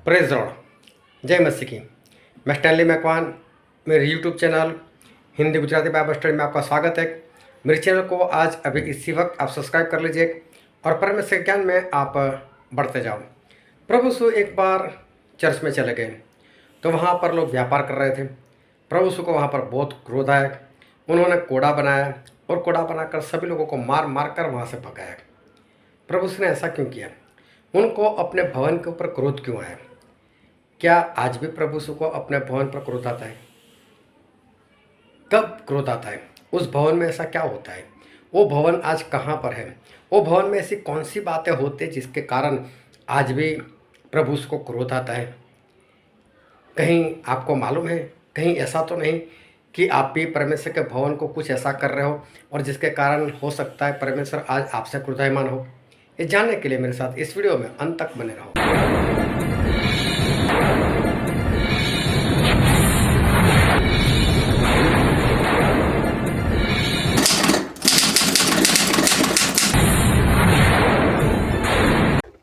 Praise Lord, जय मसीह की। मैं स्टैनली मैकवान, मेरे YouTube channel Hindi Gujarati Bible study में आपका स्वागत है। मेरे चैनल को आज अभी इसी वक्त आप सब्सक्राइब कर लीजिए और परमेश्वर के ज्ञान में आप बढ़ते जाओ। प्रभु यीशु एक बार चर्च में चले गए तो वहाँ पर लोग व्यापार कर रहे थे। प्रभु यीशु को वहाँ पर बहुत क्रोध आया। उन्होंने कोड़ा बनाया और कोड़ा बनाकर सभी लोगों को मार मार कर वहाँ से भगाया। प्रभु यीशु ने ऐसा क्यों किया? उनको अपने भवन के ऊपर क्रोध क्यों आया? क्या आज भी प्रभु यीशु को अपने भवन पर क्रोध आता है? कब क्रोध आता है? उस भवन में ऐसा क्या होता है? वो भवन आज कहाँ पर है? वो भवन में ऐसी कौन सी बातें होती है जिसके कारण आज भी प्रभु यीशु को क्रोध आता है? कहीं आपको मालूम है, कहीं ऐसा तो नहीं कि आप भी परमेश्वर के भवन को कुछ ऐसा कर रहे हो और जिसके कारण हो सकता है परमेश्वर आज आपसे क्रोधायमान हो? ये जानने के लिए मेरे साथ इस वीडियो में अंत तक बने रहो।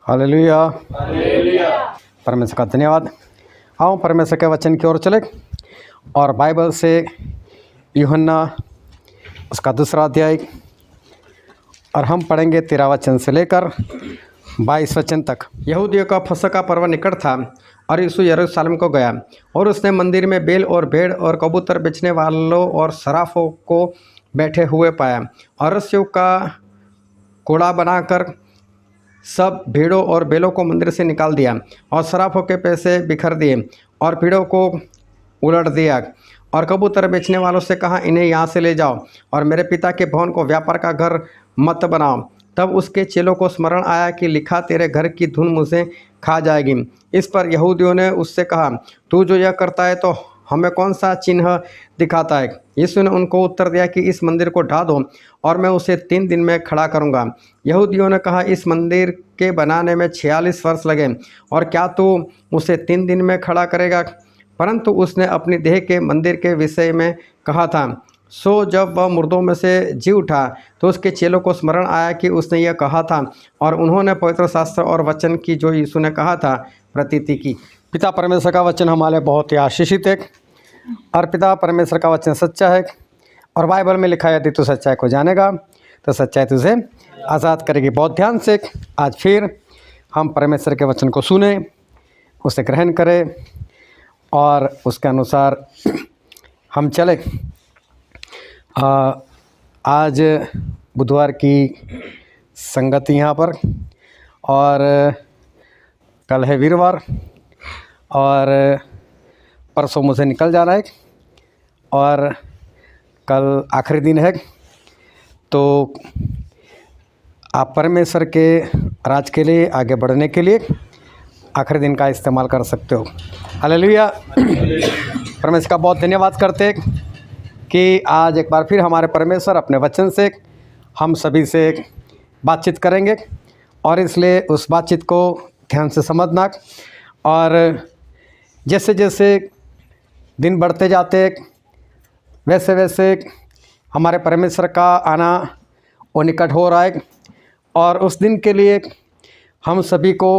हालेलुया, परमेश्वर का धन्यवाद। आओ परमेश्वर के वचन की ओर चले और बाइबल से यूहन्ना उसका 2 अध्याय और हम पढ़ेंगे 13 वचन से लेकर 22 वचन तक। यहूदियों का फसह का पर्व निकट था और यीशु यरूशलेम को गया और उसने मंदिर में बैल और भेड़ और कबूतर बेचने वालों और सराफों को बैठे हुए पाया और रस्सियों का कोड़ा बनाकर सब भेड़ों और बैलों को मंदिर से निकाल दिया और सराफों के पैसे बिखर दिए और भीड़ों को उलट दिया और कबूतर बेचने वालों से कहा, इन्हें यहाँ से ले जाओ और मेरे पिता के भवन को व्यापार का घर मत बनाओ। तब उसके चेलों को स्मरण आया कि लिखा, तेरे घर की धूल मुझे खा जाएगी। इस पर यहूदियों ने उससे कहा, तू जो यह करता है तो हमें कौन सा चिन्ह दिखाता है? यीशु ने उनको उत्तर दिया कि इस मंदिर को ढा दो और मैं उसे 3 दिन में खड़ा करूँगा। यहूदियों ने कहा, इस मंदिर के बनाने में 46 वर्ष लगे और क्या तू उसे 3 दिन में खड़ा करेगा? परंतु उसने अपनी देह के मंदिर के विषय में कहा था। सो जब वह मुर्दों में से जी उठा तो उसके चेलों को स्मरण आया कि उसने यह कहा था और उन्होंने पवित्र शास्त्र और वचन की जो यीशु ने कहा था प्रतीति की। पिता परमेश्वर का वचन हमारे बहुत ही आशीषित है और पिता परमेश्वर का वचन सच्चा है और बाइबल में लिखा है, यदि तू सच्चाई को जानेगा तो सच्चाई तुझे आज़ाद करेगी। बहुत ध्यान से आज फिर हम परमेश्वर के वचन को सुने, उसे ग्रहण करें और उसके अनुसार हम चले। आज बुधवार की संगति यहाँ पर और कल है वीरवार और परसों मुझे निकल जाना है और कल आखिरी दिन है। तो आप परमेश्वर के राज के लिए आगे बढ़ने के लिए आखिरी दिन का इस्तेमाल कर सकते हो। हालेलुया। परमेश्वर का बहुत धन्यवाद करते हैं कि आज एक बार फिर हमारे परमेश्वर अपने वचन से हम सभी से बातचीत करेंगे और इसलिए उस बातचीत को ध्यान से समझना और जैसे जैसे दिन बढ़ते जाते वैसे वैसे हमारे परमेश्वर का आना वो निकट हो रहा है और उस दिन के लिए हम सभी को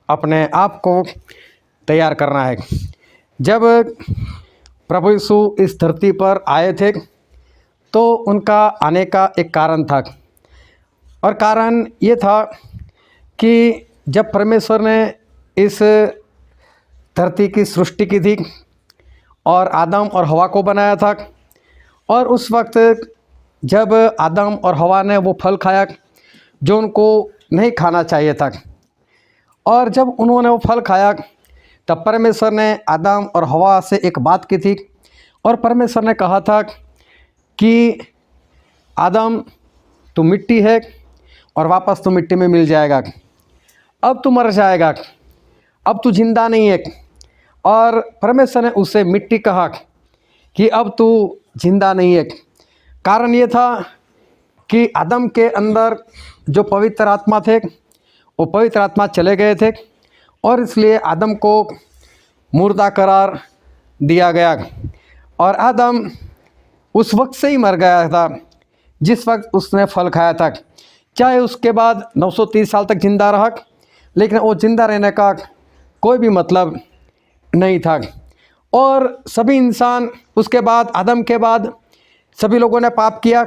अपने आप को तैयार करना है। जब प्रभु यीशु इस धरती पर आए थे तो उनका आने का एक कारण था और कारण ये था कि जब परमेश्वर ने इस धरती की सृष्टि की थी और आदम और हवा को बनाया था और उस वक्त जब आदम और हवा ने वो फल खाया जो उनको नहीं खाना चाहिए था और जब उन्होंने वो फल खाया तब परमेश्वर ने आदम और हवा से एक बात की थी और परमेश्वर ने कहा था कि आदम तू मिट्टी है और वापस तू मिट्टी में मिल जाएगा, अब तू मर जाएगा, अब तू जिंदा नहीं है। और परमेश्वर ने उससे मिट्टी कहा कि अब तू जिंदा नहीं है। कारण ये था कि आदम के अंदर जो पवित्र आत्मा थे वो पवित्र आत्मा चले गए थे और इसलिए आदम को मुर्दा करार दिया गया और आदम उस वक्त से ही मर गया था जिस वक्त उसने फल खाया था। चाहे उसके बाद 930 साल तक जिंदा रहा, लेकिन वो जिंदा रहने का कोई भी मतलब नहीं था। और सभी इंसान उसके बाद, आदम के बाद सभी लोगों ने पाप किया,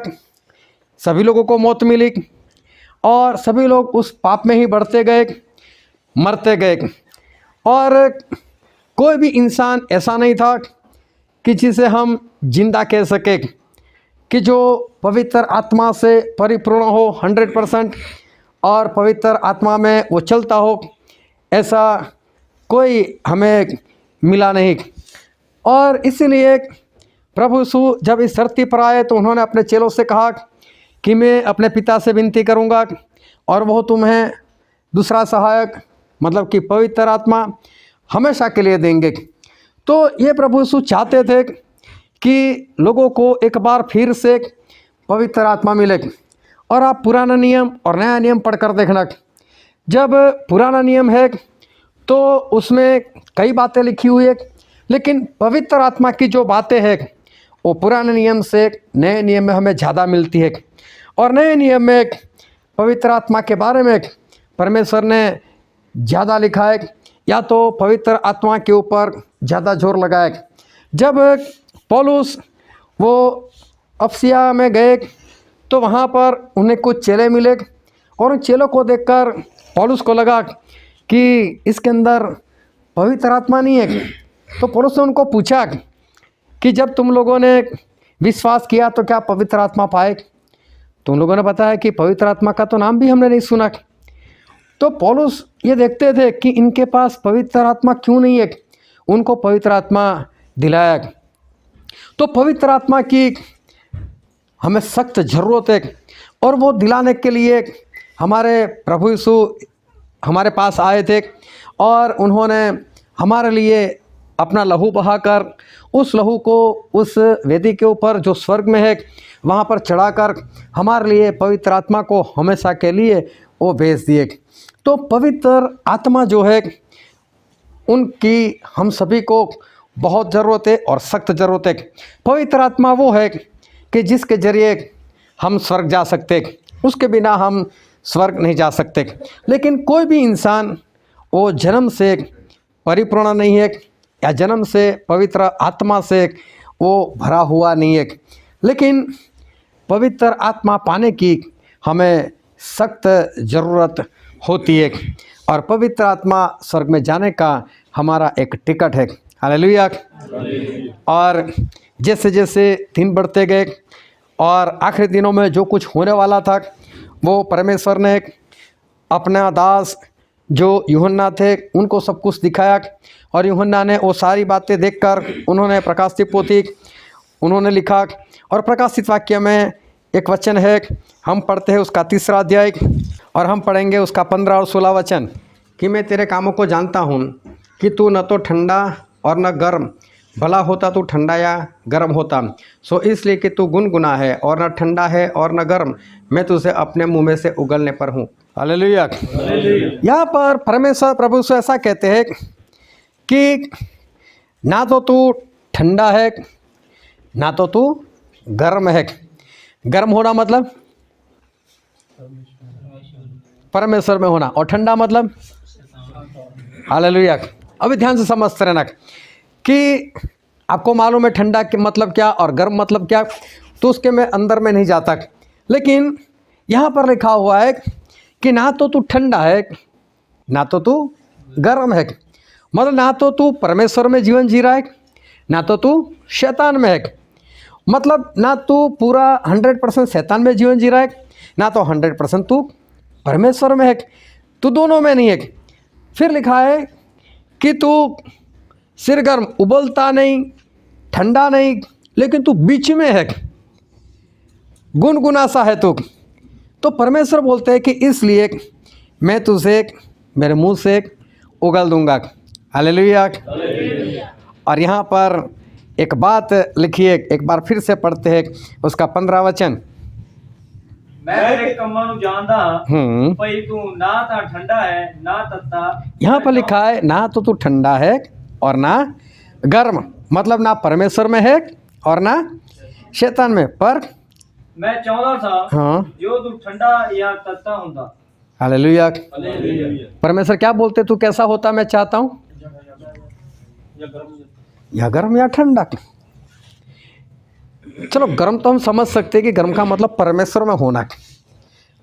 सभी लोगों को मौत मिली और सभी लोग उस पाप में ही बढ़ते गए, मरते गए। और कोई भी इंसान ऐसा नहीं था कि जिसे हम जिंदा कह सके, कि जो पवित्र आत्मा से परिपूर्ण हो 100% और पवित्र आत्मा में वो चलता हो, ऐसा कोई हमें मिला नहीं। और इसीलिए प्रभु यीशु जब इस धरती पर आए तो उन्होंने अपने चेलों से कहा कि मैं अपने पिता से विनती करूंगा और वो तुम्हें दूसरा सहायक, मतलब कि पवित्र आत्मा हमेशा के लिए देंगे। तो ये प्रभु यीशु चाहते थे कि लोगों को एक बार फिर से पवित्र आत्मा मिले। और आप पुराना नियम और नया नियम पढ़कर देखना, जब पुराना नियम है तो उसमें कई बातें लिखी हुई है, लेकिन पवित्र आत्मा की जो बातें हैं वो पुराने नियम से नए नियम में हमें ज़्यादा मिलती है। और नए नियम में पवित्र आत्मा के बारे में परमेश्वर ने ज़्यादा लिखा है, या तो पवित्र आत्मा के ऊपर ज़्यादा जोर लगाया है। जब पौलुस वो अफसिया में गए तो वहाँ पर उन्हें कुछ चेले मिले और उन चेलों को देखकर पौलुस को लगा कि इसके अंदर पवित्र आत्मा नहीं है। तो पौलुस ने उनको पूछा कि जब तुम लोगों ने विश्वास किया तो क्या पवित्र आत्मा पाए? तुम लोगों ने बताया कि पवित्र आत्मा का तो नाम भी हमने नहीं सुना। तो पौलुस ये देखते थे कि इनके पास पवित्र आत्मा क्यों नहीं है, उनको पवित्र आत्मा दिलाया। तो पवित्र आत्मा की हमें सख्त ज़रूरत है और वो दिलाने के लिए हमारे प्रभु यीशु हमारे पास आए थे और उन्होंने हमारे लिए अपना लहू बहाकर उस लहू को उस वेदी के ऊपर जो स्वर्ग में है वहाँ पर चढ़ाकर हमारे लिए पवित्र आत्मा को हमेशा के लिए वो भेज दिए। तो पवित्र आत्मा जो है उनकी हम सभी को बहुत ज़रूरत है और सख्त ज़रूरत है। पवित्र आत्मा वो है कि जिसके ज़रिए हम स्वर्ग जा सकते, उसके बिना हम स्वर्ग नहीं जा सकते। लेकिन कोई भी इंसान वो जन्म से परिपूर्ण नहीं है या जन्म से पवित्र आत्मा से वो भरा हुआ नहीं है। लेकिन पवित्र आत्मा पाने की हमें सख्त ज़रूरत होती है और पवित्र आत्मा स्वर्ग में जाने का हमारा एक टिकट है। हालेलुया। और जैसे जैसे दिन बढ़ते गए और आखिरी दिनों में जो कुछ होने वाला था वो परमेश्वर ने अपना दास जो यूहन्ना थे उनको सब कुछ दिखाया और यूहन्ना ने वो सारी बातें देखकर उन्होंने प्रकाशित पोथी उन्होंने लिखा। और प्रकाशित वाक्य में एक वचन है, हम पढ़ते हैं उसका 3रा अध्याय और हम पढ़ेंगे उसका 15 और 16 वचन कि मैं तेरे कामों को जानता हूँ कि तू न तो ठंडा और न गर्म, भला होता तू ठंडा या गर्म होता। सो इसलिए कि तू गुनगुना है और न ठंडा है और न गर्म, मैं तुझे अपने मुंह में से उगलने पर हूँ। हालेलुया। यहाँ पर परमेश्वर प्रभु से ऐसा कहते हैं कि ना तो तू ठंडा है ना तो तू गर्म है। गर्म होना मतलब परमेश्वर में होना और ठंडा मतलब हालेलुया। अभी ध्यान से समझते रहना कि आपको मालूम है ठंडा के मतलब क्या और गर्म मतलब क्या, तो उसके मैं अंदर में नहीं जाता। लेकिन यहाँ पर लिखा हुआ है कि ना तो तू ठंडा है ना तो तू गर्म है, मतलब ना तो तू परमेश्वर में जीवन जी रहा है ना तो तू शैतान में है। मतलब ना तू पूरा 100% शैतान में जीवन जी रहा है ना तो 100% तू परमेश्वर में है, तू दोनों में नहीं है। फिर लिखा है कि तू सिर गर्म, उबलता नहीं ठंडा नहीं, लेकिन तू बीच में है, गुनगुना सा है तू। तो परमेश्वर बोलते हैं कि इसलिए मैं तुझे मेरे मुंह से उगल दूंगा। हालेलुया। और यहाँ पर एक बात लिखिए, एक बार फिर से पढ़ते हैं उसका 15 वचन। मैं तेरे कम्मां नूं जानदा हां भई तू ना तां ठंडा है ना तत्ता। यहाँ पर लिखा है ना तो तू ठंडा है और ना गर्म, मतलब ना परमेश्वर में है और ना शैतान में। पर मैं चाहुंदा था हाँ जो तू ठंडा या तत्ता हुंदा। हालेलुया। हालेलुया। परमेश्वर क्या बोलते, तू कैसा होता मैं चाहता हूँ, या गर्म या ठंडा। चलो गर्म तो हम समझ सकते हैं कि गर्म का मतलब परमेश्वर में होना।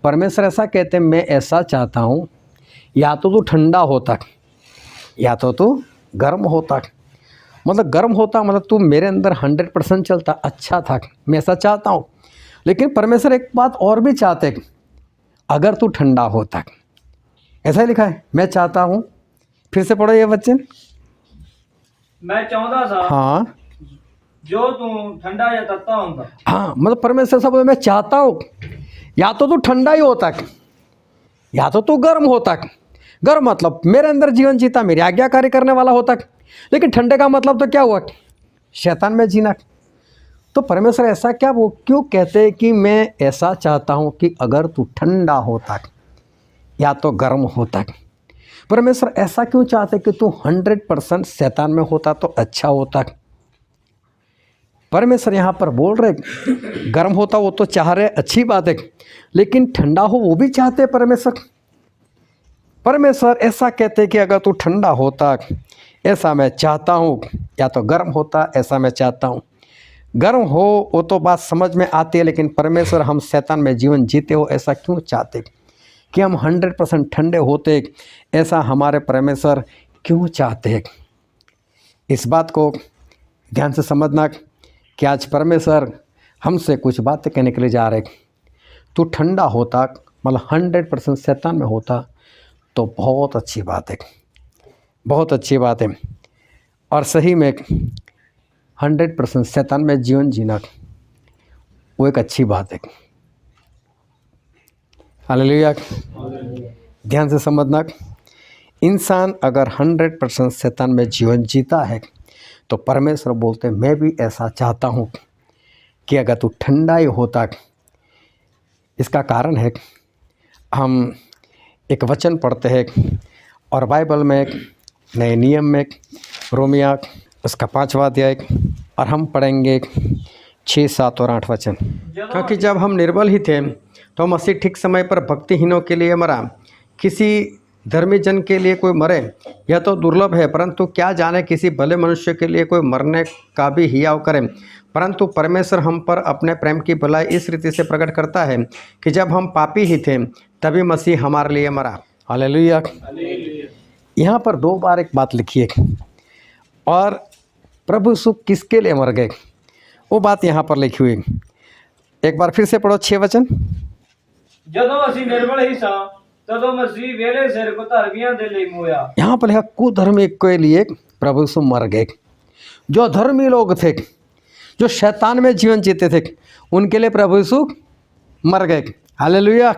परमेश्वर ऐसा कहते हैं, मैं ऐसा चाहता हूँ या तो तू ठंडा होता या तो तू गर्म होता। मतलब गर्म होता मतलब तू मेरे अंदर 100% चलता, अच्छा था, मैं ऐसा चाहता हूँ। लेकिन परमेश्वर एक बात और भी चाहते, अगर तू ठंडा होता, ऐसा ही लिखा है, मैं चाहता हूँ। फिर से पढ़ो ये वचन। मैं चाहता था हाँ जो तू ठंडा या तत्ता होगा। हाँ, मतलब परमेश्वर सब मैं चाहता हूँ या तो तू ठंडा ही होता या तो तू गर्म होता। गर्म मतलब मेरे अंदर जीवन जीता, मेरी आज्ञाकारी करने वाला होता। लेकिन ठंडे का मतलब तो क्या हुआ, शैतान में जीना। तो परमेश्वर ऐसा क्या, वो क्यों कहते हैं कि मैं ऐसा चाहता हूँ कि अगर तू ठंडा होता या तो गर्म होता। परमेश्वर ऐसा क्यों चाहते कि तू 100% शैतान में होता तो अच्छा होता। परमेश्वर यहाँ पर बोल रहे गर्म होता वो तो चाह रहे, अच्छी बात है, लेकिन ठंडा हो वो भी चाहते परमेश्वर। परमेश्वर ऐसा कहते कि अगर तू ठंडा होता ऐसा मैं चाहता हूँ, या तो गर्म होता ऐसा मैं चाहता हूँ। गर्म हो वो तो बात समझ में आती है, लेकिन परमेश्वर हम शैतान में जीवन जीते हो ऐसा क्यों चाहते कि हम 100% ठंडे होते, ऐसा हमारे परमेश्वर क्यों चाहते हैं। इस बात को ध्यान से समझना कि आज परमेश्वर हमसे कुछ बातें कहने के लिए जा रहे। तू ठंडा होता मतलब 100% शैतान में होता तो बहुत अच्छी बात है, बहुत अच्छी बात है। और सही में 100% शैतान में जीवन जीना वो एक अच्छी बात है। हालेलुया। ध्यान से समझना, इंसान अगर 100% शैतान में जीवन जीता है तो परमेश्वर बोलते हैं मैं भी ऐसा चाहता हूँ कि अगर तू ठंडा ही होता। इसका कारण है हम एक वचन पढ़ते हैं और बाइबल में एक नए नियम में रोमिया उसका 5वां अध्याय, और हम पढ़ेंगे 6, 7 और 8 वचन। क्योंकि जब हम निर्बल ही थे तो मसीह ठीक समय पर भक्तिहीनों के लिए मरा। किसी धर्मी जन के लिए कोई मरे यह तो दुर्लभ है, परंतु क्या जाने किसी भले मनुष्य के लिए कोई मरने का भी हियाव करे। परंतु परमेश्वर हम पर अपने प्रेम की भलाई इस रीति से प्रकट करता है कि जब हम पापी ही थे तभी मसीह हमारे लिए मरा। हालेलुया। यहाँ पर 2 बार एक बात लिखी है, और प्रभु यीशु किसके लिए मर गए वो बात यहाँ पर लिखी हुई। एक बार फिर से पढ़ो 6 वचन। ਜਦੋਂ ਅਸੀਂ ਨਿਰਬਲ ਹੀ ਸਾਂ तदों मसीह वेले सिर को धर्मियों दे लिए मोया। यहाँ पर लिखा कुधर्मी के लिए प्रभु यीशु मर गए। जो धर्मी लोग थे, जो शैतान में जीवन जीते थे, उनके लिए प्रभु यीशु मर गए। हालेलुया।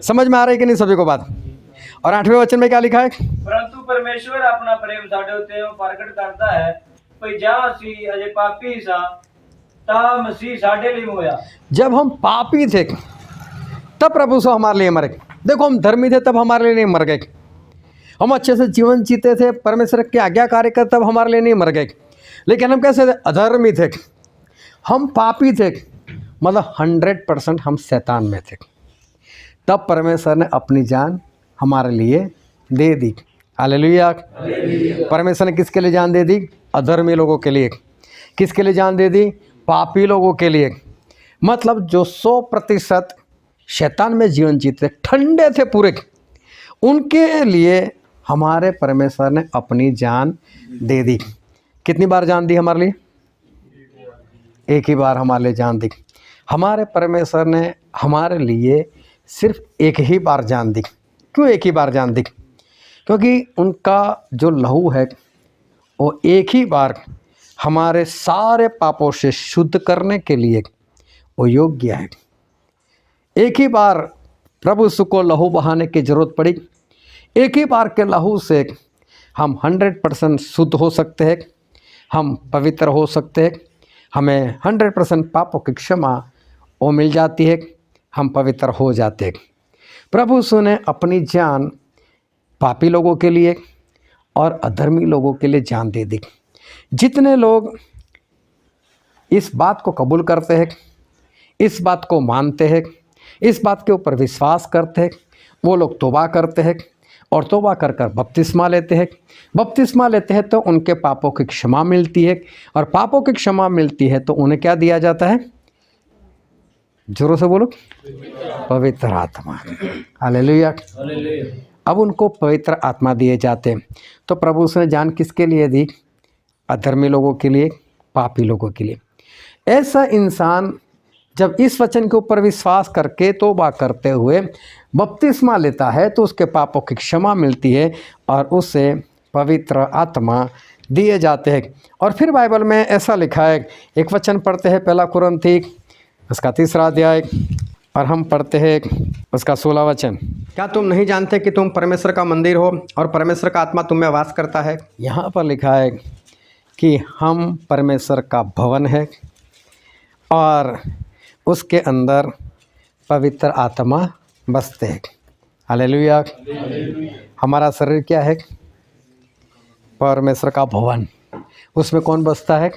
समझ में आ रही कि नहीं सभी को बात। और 8वें वचन में क्या लिखा है, परंतु परमेश्वर अपना प्रेम साडे उत्ते प्रकट करता है भई जा असी अजे पापी ही सां ता मसीह साडे लिए मोया। जब हम पापी थे तब प्रभु यीशु हमारे लिए मरे। देखो हम धर्मी थे तब हमारे लिए नहीं मर गए। हम अच्छे से जीवन जीते थे, परमेश्वर के आज्ञाकारी कर तब हमारे लिए नहीं मर गए। लेकिन हम कैसे थे, अधर्मी थे, हम पापी थे, मतलब 100% हम शैतान में थे। तब परमेश्वर ने अपनी जान हमारे लिए दे दी। हालेलुया। परमेश्वर ने किसके लिए जान दे दी, अधर्मी लोगों के लिए। किसके लिए जान दे दी, पापी लोगों के लिए। मतलब जो 100% शैतान में जीवन जीते ठंडे थे पूरे, उनके लिए हमारे परमेश्वर ने अपनी जान दे दी। कितनी बार जान दी हमारे लिए, एक ही बार हमारे लिए जान दी। हमारे परमेश्वर ने हमारे लिए सिर्फ एक ही बार जान दी। क्यों एक ही बार जान दी, क्योंकि उनका जो लहू है वो एक ही बार हमारे सारे पापों से शुद्ध करने के लिए वो योग्य है। एक ही बार प्रभु यीशु को लहू बहाने की जरूरत पड़ी। एक ही बार के लहू से हम 100% शुद्ध हो सकते हैं, हम पवित्र हो सकते हैं, हमें 100% पापों की क्षमा वो मिल जाती है, हम पवित्र हो जाते हैं। प्रभु यीशु ने अपनी जान पापी लोगों के लिए और अधर्मी लोगों के लिए जान दे दी। जितने लोग इस बात को कबूल करते हैं, इस बात को मानते हैं, इस बात के ऊपर विश्वास करते हैं, वो लोग तौबा करते हैं और तौबा कर कर बपतिस्मा लेते हैं। बपतिस्मा लेते हैं तो उनके पापों की क्षमा मिलती है, और पापों की क्षमा मिलती है तो उन्हें क्या दिया जाता है? जोरों से बोलो, पवित्र आत्मा। हालेलुया। अब उनको पवित्र आत्मा दिए जाते हैं। तो प्रभु उसने जान किसके लिए दी? अधर्मी लोगों के लिए, पापी लोगों के लिए। ऐसा इंसान जब इस वचन के ऊपर विश्वास करके तौबा करते हुए बपतिस्मा लेता है तो उसके पापों की क्षमा मिलती है और उसे पवित्र आत्मा दिए जाते हैं। और फिर बाइबल में ऐसा लिखा है, एक वचन पढ़ते हैं 1 कुरिन्थी उसका 3 अध्याय, और हम पढ़ते हैं उसका 16 वचन। क्या तुम नहीं जानते कि तुम परमेश्वर का मंदिर हो और परमेश्वर का आत्मा तुम में वास करता है? यहाँ पर लिखा है कि हम परमेश्वर का भवन है और उसके अंदर पवित्र आत्मा बसते हैं। हालेलुया। हमारा शरीर क्या है? परमेश्वर का भवन। उसमें कौन बसता है?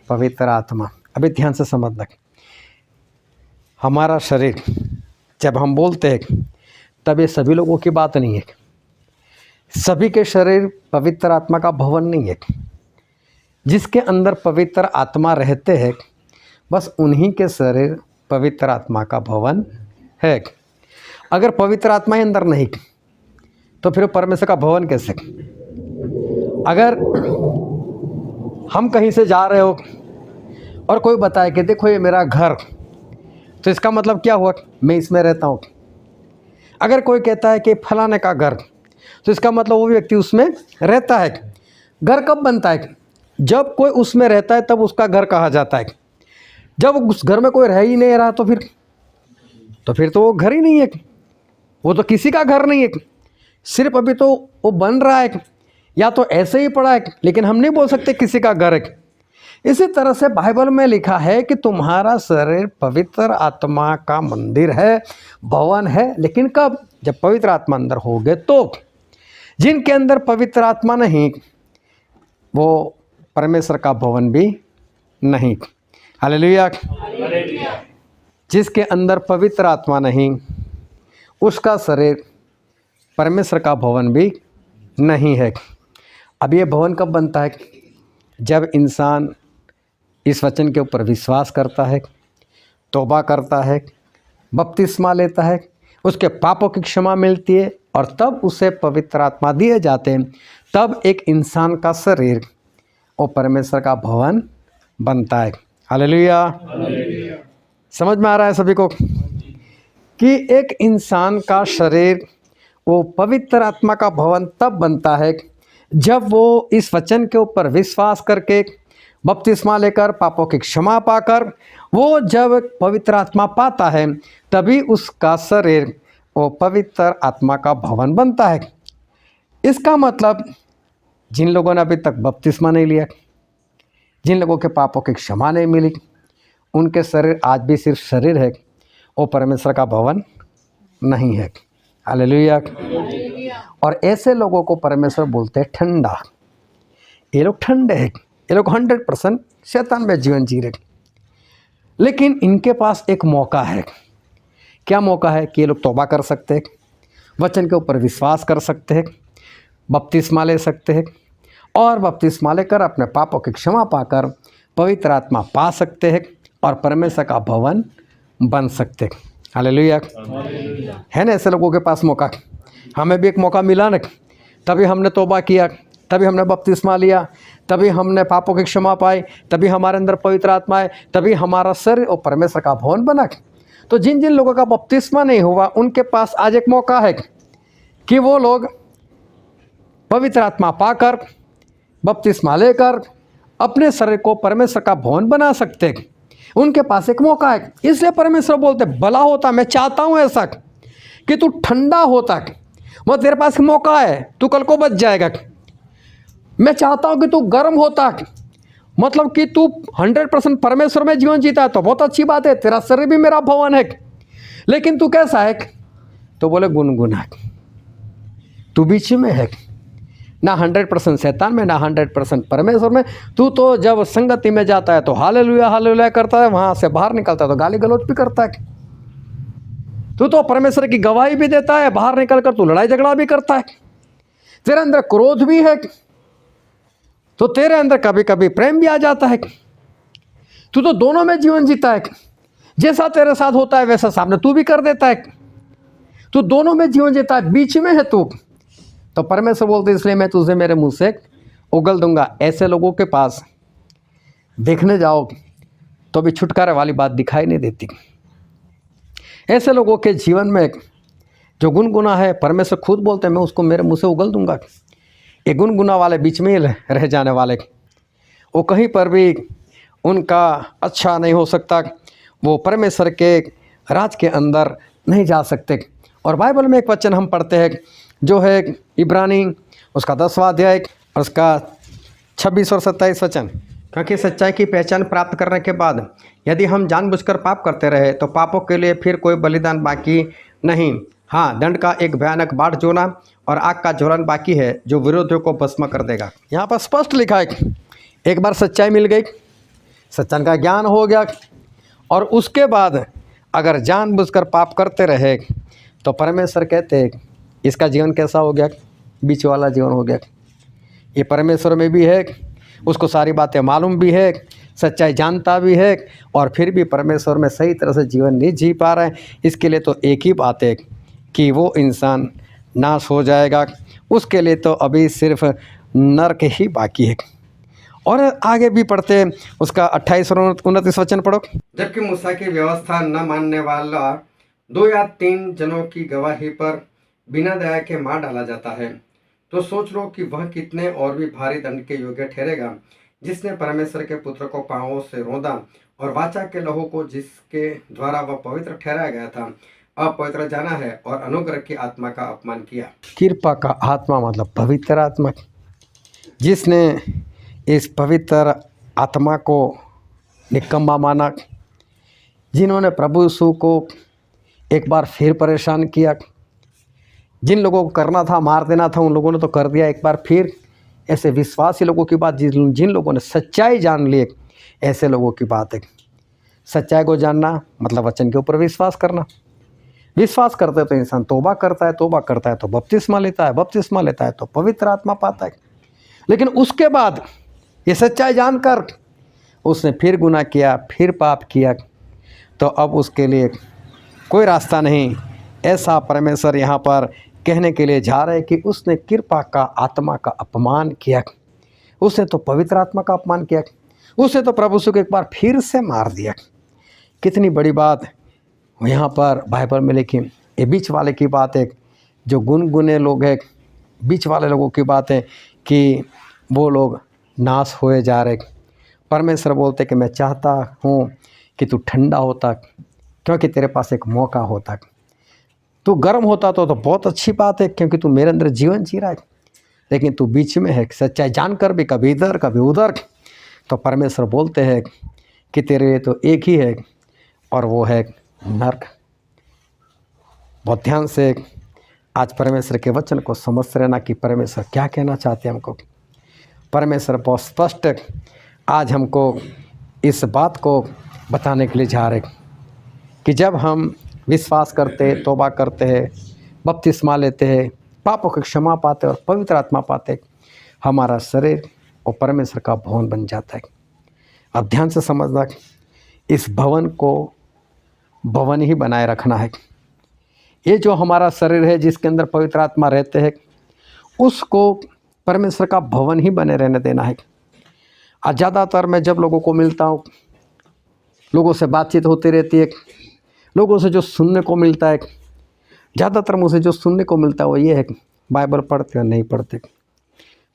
पवित्र आत्मा। अभी ध्यान से समझ लग, हमारा शरीर जब हम बोलते हैं तब ये सभी लोगों की बात नहीं है। सभी के शरीर पवित्र आत्मा का भवन नहीं है। जिसके अंदर पवित्र आत्मा रहते हैं बस उन्हीं के शरीर पवित्र आत्मा का भवन है। अगर पवित्र आत्मा ही अंदर नहीं तो फिर परमेश्वर का भवन कैसे? अगर हम कहीं से जा रहे हो और कोई बताए कि देखो ये मेरा घर, तो इसका मतलब क्या हुआ? मैं इसमें रहता हूँ। अगर कोई कहता है कि फलाने का घर, तो इसका मतलब वो व्यक्ति उसमें रहता है। घर कब बनता है? जब कोई उसमें रहता है तब उसका घर कहा जाता है। जब उस घर में कोई रह ही नहीं रहा तो फिर तो वो घर ही नहीं है, वो तो किसी का घर नहीं है। सिर्फ अभी तो वो बन रहा है, या तो ऐसे ही पड़ा है, लेकिन हम नहीं बोल सकते किसी का घर है। इसी तरह से बाइबल में लिखा है कि तुम्हारा शरीर पवित्र आत्मा का मंदिर है, भवन है। लेकिन कब? जब पवित्र आत्मा अंदर होगे तो। जिनके अंदर पवित्र आत्मा नहीं वो परमेश्वर का भवन भी नहीं। हालेलुया। जिसके अंदर पवित्र आत्मा नहीं उसका शरीर परमेश्वर का भवन भी नहीं है। अब ये भवन कब बनता है? जब इंसान इस वचन के ऊपर विश्वास करता है, तौबा करता है, बपतिस्मा लेता है, उसके पापों की क्षमा मिलती है और तब उसे पवित्र आत्मा दिए जाते हैं। तब एक इंसान का शरीर वो परमेश्वर का भवन बनता है। हालेलुया। समझ में आ रहा है सभी को कि एक इंसान का शरीर वो पवित्र आत्मा का भवन तब बनता है जब वो इस वचन के ऊपर विश्वास करके बपतिस्मा लेकर पापों की क्षमा पाकर वो जब पवित्र आत्मा पाता है तभी उसका शरीर वो पवित्र आत्मा का भवन बनता है। इसका मतलब जिन लोगों ने अभी तक बपतिस्मा नहीं लिया, जिन लोगों के पापों की क्षमा नहीं मिली, उनके शरीर आज भी सिर्फ शरीर है, वो परमेश्वर का भवन नहीं है। हालेलुया। और ऐसे लोगों को परमेश्वर बोलते हैं ठंडा। ये लोग ठंडे हैं, ये लोग 100% शैतान में जीवन जी रहे। लेकिन इनके पास एक मौका है। क्या मौका है? कि ये लोग तौबा कर सकते हैं, वचन के ऊपर विश्वास कर सकते हैं, बपतिस्मा ले सकते हैं और बपतिस्मा लेकर अपने पापों की क्षमा पाकर पवित्र आत्मा पा सकते हैं और परमेश्वर का भवन बन सकते हैं। हालेलुया। है ना ऐसे लोगों के पास मौका? हमें भी एक मौका मिला ना, तभी हमने तौबा किया, तभी हमने बपतिस्मा लिया, तभी हमने पापों की क्षमा पाई, तभी हमारे अंदर पवित्र आत्मा है, तभी हमारा शरीर और परमेश्वर का भवन बना। तो जिन जिन लोगों का बपतिस्मा नहीं हुआ उनके पास आज एक मौका है कि वो लोग पवित्र आत्मा पाकर बपतिस्मा लेकर अपने शरीर को परमेश्वर का भवन बना सकते हैं। उनके पास एक मौका है। इसलिए परमेश्वर बोलते भला होता, मैं चाहता हूँ ऐसा कि तू ठंडा होता, वो तेरे पास मौका है, तू कल को बच जाएगा। मैं चाहता हूँ कि तू गर्म होता, मतलब कि तू 100% परमेश्वर में जीवन जीता है तो बहुत अच्छी बात है, तेरा शरीर भी मेरा भवन है। लेकिन तू कैसा है? तो बोले गुनगुना, तू बीच में है, ना 100% शैतान में, ना 100% परमेश्वर में। तू तो जब संगति में जाता है तो हालेलुया हालेलुया करता है, वहाँ से बाहर निकलता है तो गाली गलौज भी करता है। तू तो परमेश्वर की गवाही भी देता है, बाहर निकलकर तू लड़ाई झगड़ा भी करता है, तेरे अंदर क्रोध भी है, तो तेरे अंदर कभी कभी प्रेम भी आ जाता है। तू तो दोनों में जीवन जीता है, जैसा तेरे साथ होता है वैसा सामने तू भी कर देता है। तू दोनों में जीवन जीता है, बीच में है तू। तो परमेश्वर बोलते इसलिए मैं तुझे मेरे मुंह से उगल दूंगा। ऐसे लोगों के पास देखने जाओ तो भी छुटकारे वाली बात दिखाई नहीं देती। ऐसे लोगों के जीवन में जो गुनगुना है, परमेश्वर खुद बोलते हैं मैं उसको मेरे मुंह से उगल दूंगा। ये गुनगुना वाले बीच में ही रह जाने वाले, वो कहीं पर भी उनका अच्छा नहीं हो सकता, वो परमेश्वर के राज के अंदर नहीं जा सकते। और बाइबल में एक वचन हम पढ़ते हैं जो है इब्रानी उसका 10वां अध्याय और उसका 26 और 27 वचन। क्योंकि सच्चाई की पहचान प्राप्त करने के बाद यदि हम जानबूझकर पाप करते रहे तो पापों के लिए फिर कोई बलिदान बाकी नहीं। हाँ, दंड का एक भयानक बाढ़ जोना और आग का ज्वलन बाकी है जो विरोधियों को भस्म कर देगा। यहाँ पर स्पष्ट लिखा है, एक बार सच्चाई मिल गई, सच्चाई का ज्ञान हो गया, और उसके बाद अगर जानबूझकर पाप करते रहे तो परमेश्वर कहते हैं इसका जीवन कैसा हो गया, बीच वाला जीवन हो गया। ये परमेश्वर में भी है, उसको सारी बातें मालूम भी है, सच्चाई जानता भी है, और फिर भी परमेश्वर में सही तरह से जीवन नहीं जी पा रहे हैं। इसके लिए तो एक ही बात है कि वो इंसान नाश हो जाएगा, उसके लिए तो अभी सिर्फ नरक ही बाकी है। और आगे भी पढ़ते उसका 28 और 29 वचन पढ़ो। जबकि मूसा की व्यवस्था न मानने वाला 2 या 3 जनों की गवाही पर बिना दया के मार डाला जाता है, तो सोच लो कि वह कितने और भी भारी दंड के योग्य ठहरेगा, जिसने परमेश्वर के पुत्र को पांवों से रौंदा और वाचा के लहू को जिसके द्वारा वह पवित्र ठहराया गया था अपवित्र जाना है और अनुग्रह की आत्मा का अपमान किया। कृपा का आत्मा मतलब पवित्र आत्मा, जिसने इस पवित्र आत्मा को निकम्मा माना, जिन्होंने प्रभु यीशु को एक बार फिर परेशान किया, जिन लोगों को करना था मार देना था उन लोगों ने तो कर दिया एक बार फिर। ऐसे विश्वासी लोगों की बात, जिन लोगों ने सच्चाई जान ली, ऐसे लोगों की बात है। सच्चाई को जानना मतलब वचन के ऊपर विश्वास करना। विश्वास करते तो इंसान तौबा करता है, तौबा करता है तो बपतिस्मा लेता है, बपतिस्मा लेता है तो पवित्र आत्मा पाता है। लेकिन उसके बाद ये सच्चाई जानकर उसने फिर गुनाह किया, फिर पाप किया, तो अब उसके लिए कोई रास्ता नहीं। ऐसा परमेश्वर यहाँ पर कहने के लिए जा रहे कि उसने कृपा का आत्मा का अपमान किया, उसने तो पवित्र आत्मा का अपमान किया, उसने तो प्रभु यीशु को एक बार फिर से मार दिया। कितनी बड़ी बात यहाँ पर बाइबल में लिखी। ये बीच वाले की बात है, जो गुनगुने लोग हैं, बीच वाले लोगों की बात है कि वो लोग नाश होए जा रहे। परमेश्वर बोलते कि मैं चाहता हूँ कि तू ठंडा होता, क्योंकि तेरे पास एक मौका होता। तू गर्म होता तो बहुत अच्छी बात है, क्योंकि तू मेरे अंदर जीवन जी रहा है, लेकिन तू बीच में है, सच्चाई जानकर भी कभी इधर कभी उधर। तो परमेश्वर बोलते हैं कि तेरे लिए तो एक ही है, और वो है नरक। बहुत ध्यान से आज परमेश्वर के वचन को समझते रहना कि परमेश्वर क्या कहना चाहते हैं हमको। परमेश्वर बहुत स्पष्ट आज हमको इस बात को बताने के लिए जा रहे कि जब हम विश्वास करते हैं, तौबा करते हैं, बपतिस्मा लेते हैं, पापों की क्षमा पाते और पवित्र आत्मा पाते, हमारा शरीर और परमेश्वर का भवन बन जाता है। अब ध्यान से समझना, इस भवन को भवन ही बनाए रखना है। ये जो हमारा शरीर है जिसके अंदर पवित्र आत्मा रहते हैं, उसको परमेश्वर का भवन ही बने रहने देना है। आज ज़्यादातर मैं जब लोगों को मिलता हूँ, लोगों से बातचीत होती रहती है, लोगों से जो सुनने को मिलता है, ज़्यादातर मुझे जो सुनने को मिलता है वो ये है कि बाइबल पढ़ते और नहीं पढ़ते,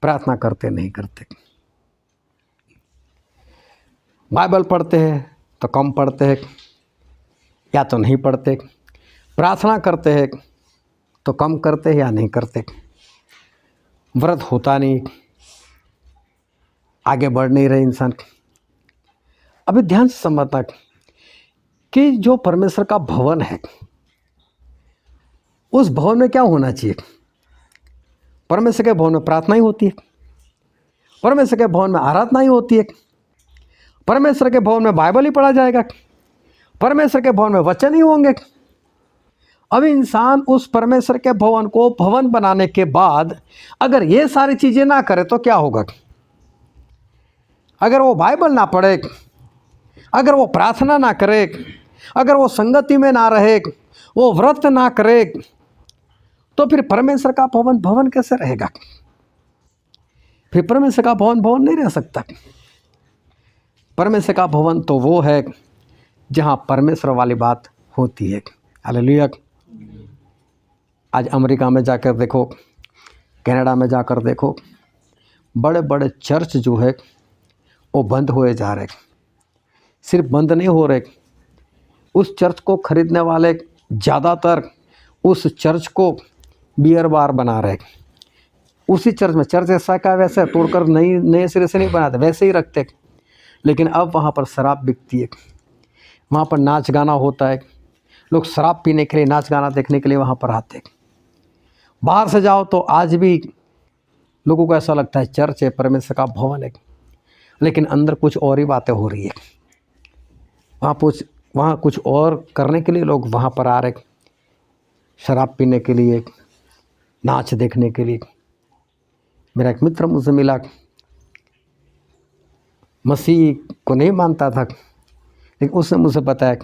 प्रार्थना करते नहीं करते। बाइबल पढ़ते हैं तो कम पढ़ते हैं या तो नहीं पढ़ते, प्रार्थना करते हैं तो कम करते हैं या नहीं करते, व्रत होता नहीं, आगे बढ़ नहीं रहे इंसान। अभी ध्यान से समझना कि जो परमेश्वर का भवन है, उस भवन में क्या होना चाहिए। परमेश्वर के भवन में प्रार्थना ही होती है, परमेश्वर के भवन में आराधना ही होती है, परमेश्वर के भवन में बाइबल ही पढ़ा जाएगा, परमेश्वर के भवन में वचन ही होंगे, अब इंसान उस परमेश्वर के भवन को भवन बनाने के बाद अगर ये सारी चीज़ें ना करे तो क्या होगा? अगर वो बाइबल ना पढ़े, अगर वो प्रार्थना ना करे, अगर वो संगति में ना रहे, वो व्रत ना करे, तो फिर परमेश्वर का भवन भवन कैसे रहेगा? फिर परमेश्वर का भवन भवन नहीं रह सकता। परमेश्वर का भवन तो वो है जहाँ परमेश्वर वाली बात होती है। हालेलुया। आज अमेरिका में जाकर देखो, कनाडा में जाकर देखो, बड़े बड़े चर्च जो है वो बंद हुए जा रहे। सिर्फ बंद नहीं हो रहे, उस चर्च को खरीदने वाले ज़्यादातर उस चर्च को बियर बार बना रहे। उसी चर्च में, चर्च ऐसा का वैसे तोड़कर नए सिरे से नहीं बनाते, वैसे ही रखते, लेकिन अब वहाँ पर शराब बिकती है, वहाँ पर नाच गाना होता है, लोग शराब पीने के लिए, नाच गाना देखने के लिए वहाँ पर आते। बाहर से जाओ तो आज भी लोगों को ऐसा लगता है चर्च है, परमेश्वर का भवन है, लेकिन अंदर कुछ और ही बातें हो रही है। वहाँ कुछ और करने के लिए लोग वहाँ पर आ रहे, शराब पीने के लिए, नाच देखने के लिए। मेरा एक मित्र मुझसे मिला, मसीह को नहीं मानता था, लेकिन उसने मुझे बताया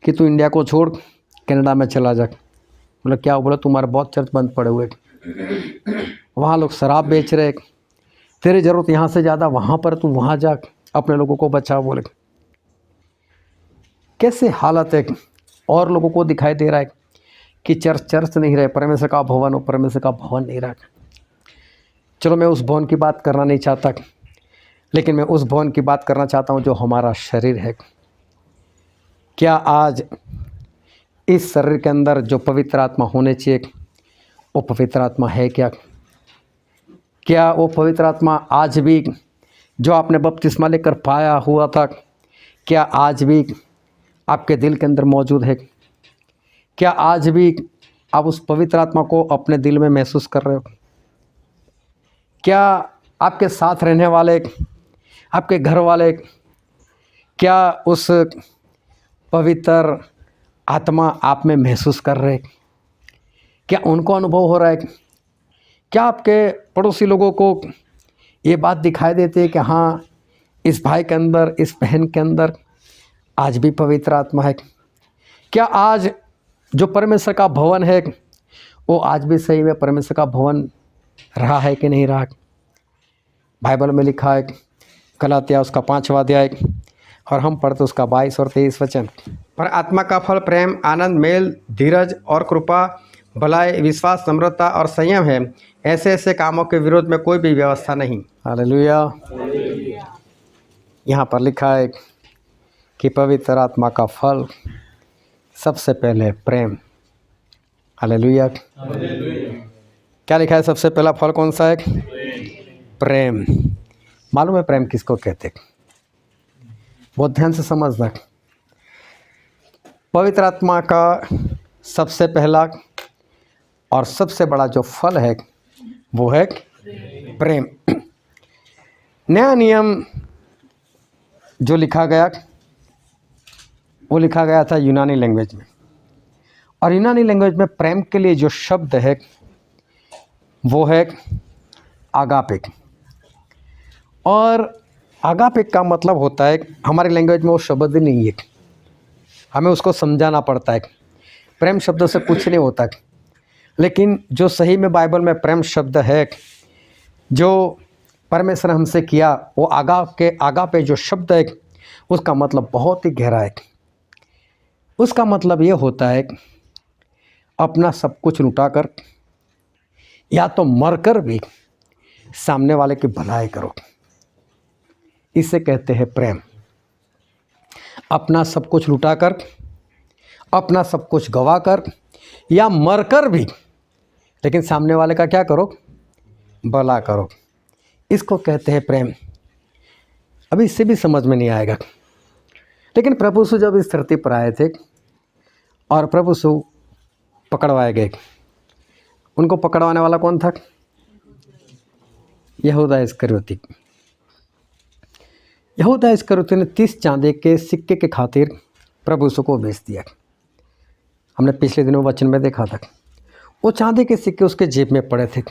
कि तू इंडिया को छोड़ कनाडा में चला जा। बोला क्या? बोला तुम्हारे बहुत चर्च बंद पड़े हुए, वहाँ लोग शराब बेच रहे, तेरी ज़रूरत यहाँ से ज़्यादा वहाँ पर, तू वहाँ जा, अपने लोगों को बचा। बोले कैसे हालत है, और लोगों को दिखाई दे रहा है कि चर्च नहीं रहे, परमेश्वर का भवन और परमेश्वर का भवन नहीं रहा। चलो मैं उस भवन की बात करना नहीं चाहता, लेकिन मैं उस भवन की बात करना चाहता हूँ जो हमारा शरीर है। क्या आज इस शरीर के अंदर जो पवित्र आत्मा होने चाहिए वो पवित्र आत्मा है क्या? क्या वो पवित्र आत्मा आज भी जो आपने बपतिस्मा लेकर पाया हुआ था, क्या आज भी आपके दिल के अंदर मौजूद है? क्या आज भी आप उस पवित्र आत्मा को अपने दिल में महसूस कर रहे हो? क्या आपके साथ रहने वाले, आपके घर वाले, क्या उस पवित्र आत्मा आप में महसूस कर रहे? क्या उनको अनुभव हो रहा है? क्या आपके पड़ोसी लोगों को ये बात दिखाई देती है कि हाँ, इस भाई के अंदर, इस बहन के अंदर आज भी पवित्र आत्मा है? क्या आज जो परमेश्वर का भवन है वो आज भी सही में परमेश्वर का भवन रहा है कि नहीं रहा? बाइबल में लिखा है, गलातिया उसका 5वां अध्याय, और हम पढ़ते उसका 22 और 23 वचन। पर आत्मा का फल प्रेम, आनंद, मेल, धीरज और कृपा, भलाई, विश्वास, नम्रता और संयम है। ऐसे ऐसे कामों के विरोध में कोई भी व्यवस्था नहीं। हालेलुया। यहाँ पर लिखा है कि पवित्र आत्मा का फल सबसे पहले प्रेम। हालेलुया। क्या लिखा है? सबसे पहला फल कौन सा है? प्रेम। मालूम है प्रेम किसको कहते हैं? बहुत ध्यान से समझना। पवित्र आत्मा का सबसे पहला और सबसे बड़ा जो फल है वो है प्रेम। नया नियम जो लिखा गया वो लिखा गया था यूनानी लैंग्वेज में, और यूनानी लैंग्वेज में प्रेम के लिए जो शब्द है वो है आगापिक। और आगापिक का मतलब होता है, हमारी लैंग्वेज में वो शब्द ही नहीं है, हमें उसको समझाना पड़ता है। प्रेम शब्द से कुछ नहीं होता, लेकिन जो सही में बाइबल में प्रेम शब्द है जो परमेश्वर हमसे किया, वो आगा पे जो शब्द है उसका मतलब बहुत ही गहरा है। उसका मतलब ये होता है अपना सब कुछ लुटाकर या तो मरकर भी सामने वाले की भलाई करो, इसे कहते हैं प्रेम। अपना सब कुछ लुटाकर, अपना सब कुछ गवाकर या मरकर भी, लेकिन सामने वाले का क्या करो? भला करो, इसको कहते हैं प्रेम। अभी इससे भी समझ में नहीं आएगा, लेकिन प्रभु यीशु जब इस धरती पर आए थे और प्रभु यीशु पकड़वाए गए, उनको पकड़वाने वाला कौन था? यहूदा इस्करियोती। यहूदा इस्करियोती ने 30 चांदी के सिक्के के खातिर प्रभु यीशु को बेच दिया। हमने पिछले दिनों वचन में देखा था, वो चांदी के सिक्के उसके जेब में पड़े थे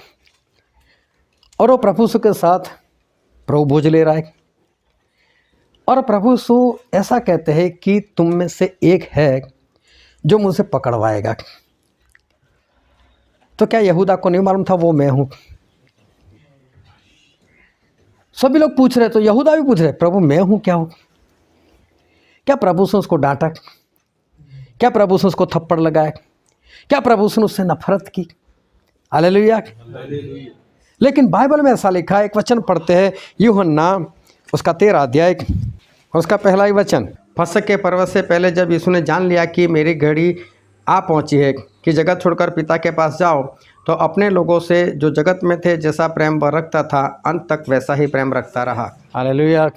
और वो प्रभु यीशु के साथ प्रभु भोज ले रहा है। और प्रभु यीशु ऐसा कहते हैं कि तुम में से एक है जो मुझसे पकड़वाएगा। तो क्या यहूदा को नहीं मालूम था वो मैं हूं? सभी लोग पूछ रहे, तो यहूदा भी पूछ रहे, प्रभु मैं हूं क्या हूं? क्या प्रभु यीशु उसको डांटा? क्या प्रभु यीशु उसको थप्पड़ लगाया? क्या प्रभु यीशु ने उससे नफरत की? हालेलुया। लेकिन बाइबल में ऐसा लिखा है, एक वचन पढ़ते हैं, यूहन्ना उसका 13 अध्याय उसका पहला ही वचन। फसह के पर्व से पहले जब यीशु ने जान लिया कि मेरी घड़ी आ पहुंची है कि जगत छोड़कर पिता के पास जाओ, तो अपने लोगों से जो जगत में थे जैसा प्रेम वह रखता था, अंत तक वैसा ही प्रेम रखता रहा। हालेलुया।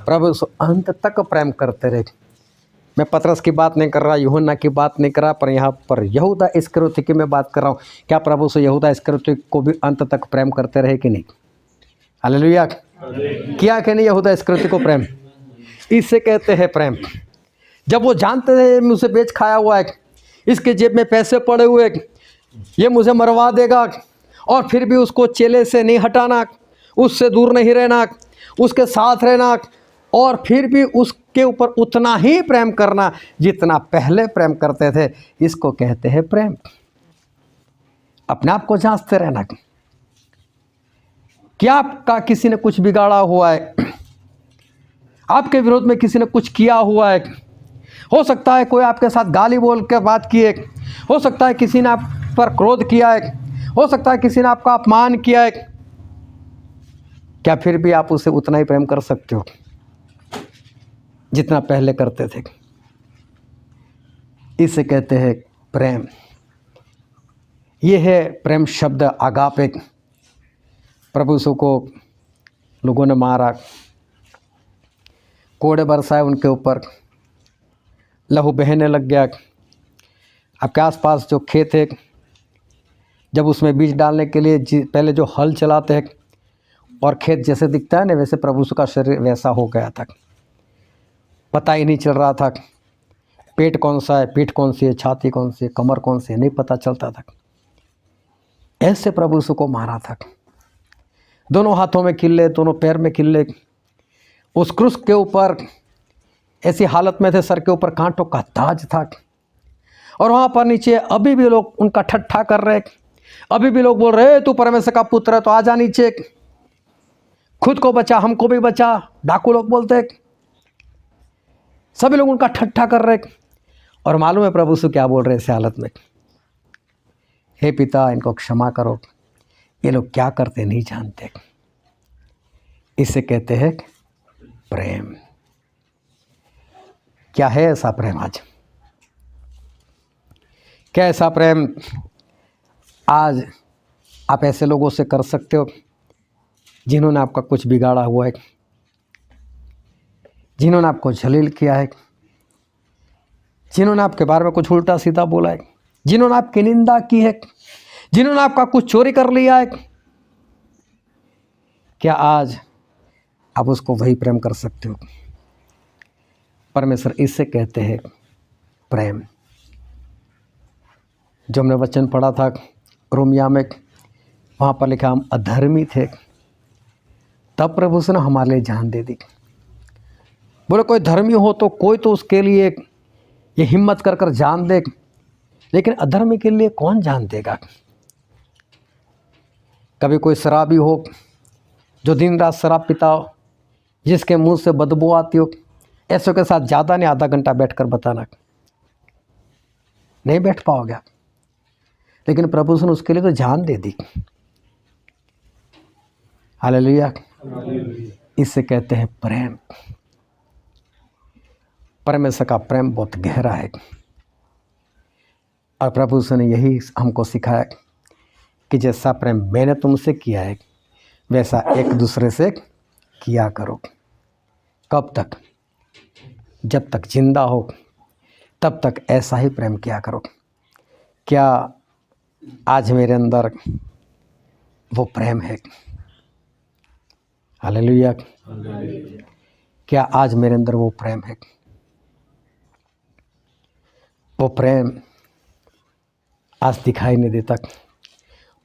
प्रभु अंत तक प्रेम करते रहे। मैं पतरस की बात नहीं कर रहा, यूहन्ना की बात नहीं कर रहा, पर यहाँ पर यहूदा इस्करियोती की मैं बात कर रहा हूँ। क्या प्रभु से यहूदा इस्करियोती को भी अंत तक प्रेम करते रहे कि नहीं? हालेलुया। किया कि नहीं यहूदा इस्करियोती को प्रेम? इससे कहते हैं प्रेम। जब वो जानते थे मुझसे बेच खाया हुआ है, इसके जेब में पैसे पड़े हुए, ये मुझे मरवा देगा, और फिर भी उसको चेले से नहीं हटाना, उससे दूर नहीं रहना, उसके साथ रहना, और फिर भी उसके ऊपर उतना ही प्रेम करना जितना पहले प्रेम करते थे, इसको कहते हैं प्रेम। अपने आप को जांचते रहना, क्या आपका किसी ने कुछ बिगाड़ा हुआ है, आपके विरोध में किसी ने कुछ किया हुआ है। हो सकता है कोई आपके साथ गाली बोल के बात की है, हो सकता है किसी ने आप पर क्रोध किया है, हो सकता है किसी ने आपका अपमान किया है। क्या फिर भी आप उसे उतना ही प्रेम कर सकते हो जितना पहले करते थे? इसे कहते हैं प्रेम। यह है प्रेम शब्द आगापे। प्रभु यीशु को लोगों ने मारा, कोड़े बरसाए उनके ऊपर, लहू बहने लग गया। आपके आसपास जो खेत है, जब उसमें बीज डालने के लिए पहले जो हल चलाते हैं और खेत जैसे दिखता है ना, वैसे प्रभु यीशु का शरीर वैसा हो गया था। पता ही नहीं चल रहा था पेट कौन सा है, पीठ कौन सी है, छाती कौन सी है, कमर कौन सी है, नहीं पता चलता था। ऐसे प्रभु यीशु को मारा था। दोनों हाथों में किल्ले, दोनों पैर में किल्ले, उस क्रूस के ऊपर ऐसी हालत में थे, सर के ऊपर कांटों का ताज था, और वहाँ पर नीचे अभी भी लोग उनका ठट्ठा कर रहे, अभी भी लोग बोल रहे तू परमेश्वर का पुत्र है तो आजा नीचे, खुद को बचा, हमको भी बचा, डाकू लोग बोलते। सभी लोग उनका ठट्ठा कर रहे, और मालूम है प्रभु यीशु क्या बोल रहे ऐसे हालत में? हे पिता, इनको क्षमा करो, ये लोग क्या करते नहीं जानते। इसे कहते हैं प्रेम। क्या है ऐसा प्रेम आज? क्या ऐसा प्रेम आज आप ऐसे लोगों से कर सकते हो जिन्होंने आपका कुछ बिगाड़ा हुआ है, जिन्होंने आपको जलील किया है, जिन्होंने आपके बारे में कुछ उल्टा सीधा बोला है, जिन्होंने आपकी निंदा की है, जिन्होंने आपका कुछ चोरी कर लिया है? क्या आज आप उसको वही प्रेम कर सकते हो? परमेश्वर इससे कहते हैं प्रेम। जो हमने वचन पढ़ा था रोमिया में, वहाँ पर लिखा हम अधर्मी थे, तब प्रभु ने हमारे लिए जान दे दी। बोले कोई धर्मी हो तो कोई तो उसके लिए ये हिम्मत कर कर जान दे, लेकिन अधर्मी के लिए कौन जान देगा? कभी कोई शराबी हो जो दिन रात शराब पीता हो, जिसके मुंह से बदबू आती हो, ऐसों के साथ ज़्यादा नहीं आधा घंटा बैठकर बताना, नहीं बैठ पाओगे आप। लेकिन प्रभु ने उसके लिए तो जान दे दी। हालेलुया। इससे कहते हैं प्रेम। परमेश्वर का प्रेम बहुत गहरा है, और प्रभु ने यही हमको सिखाया कि जैसा प्रेम मैंने तुमसे किया है वैसा एक दूसरे से किया करो। कब तक? जब तक जिंदा हो तब तक ऐसा ही प्रेम किया करो। क्या आज मेरे अंदर वो प्रेम है? हालेलुया। क्या आज मेरे अंदर वो प्रेम है? वो प्रेम आज दिखाई नहीं देता।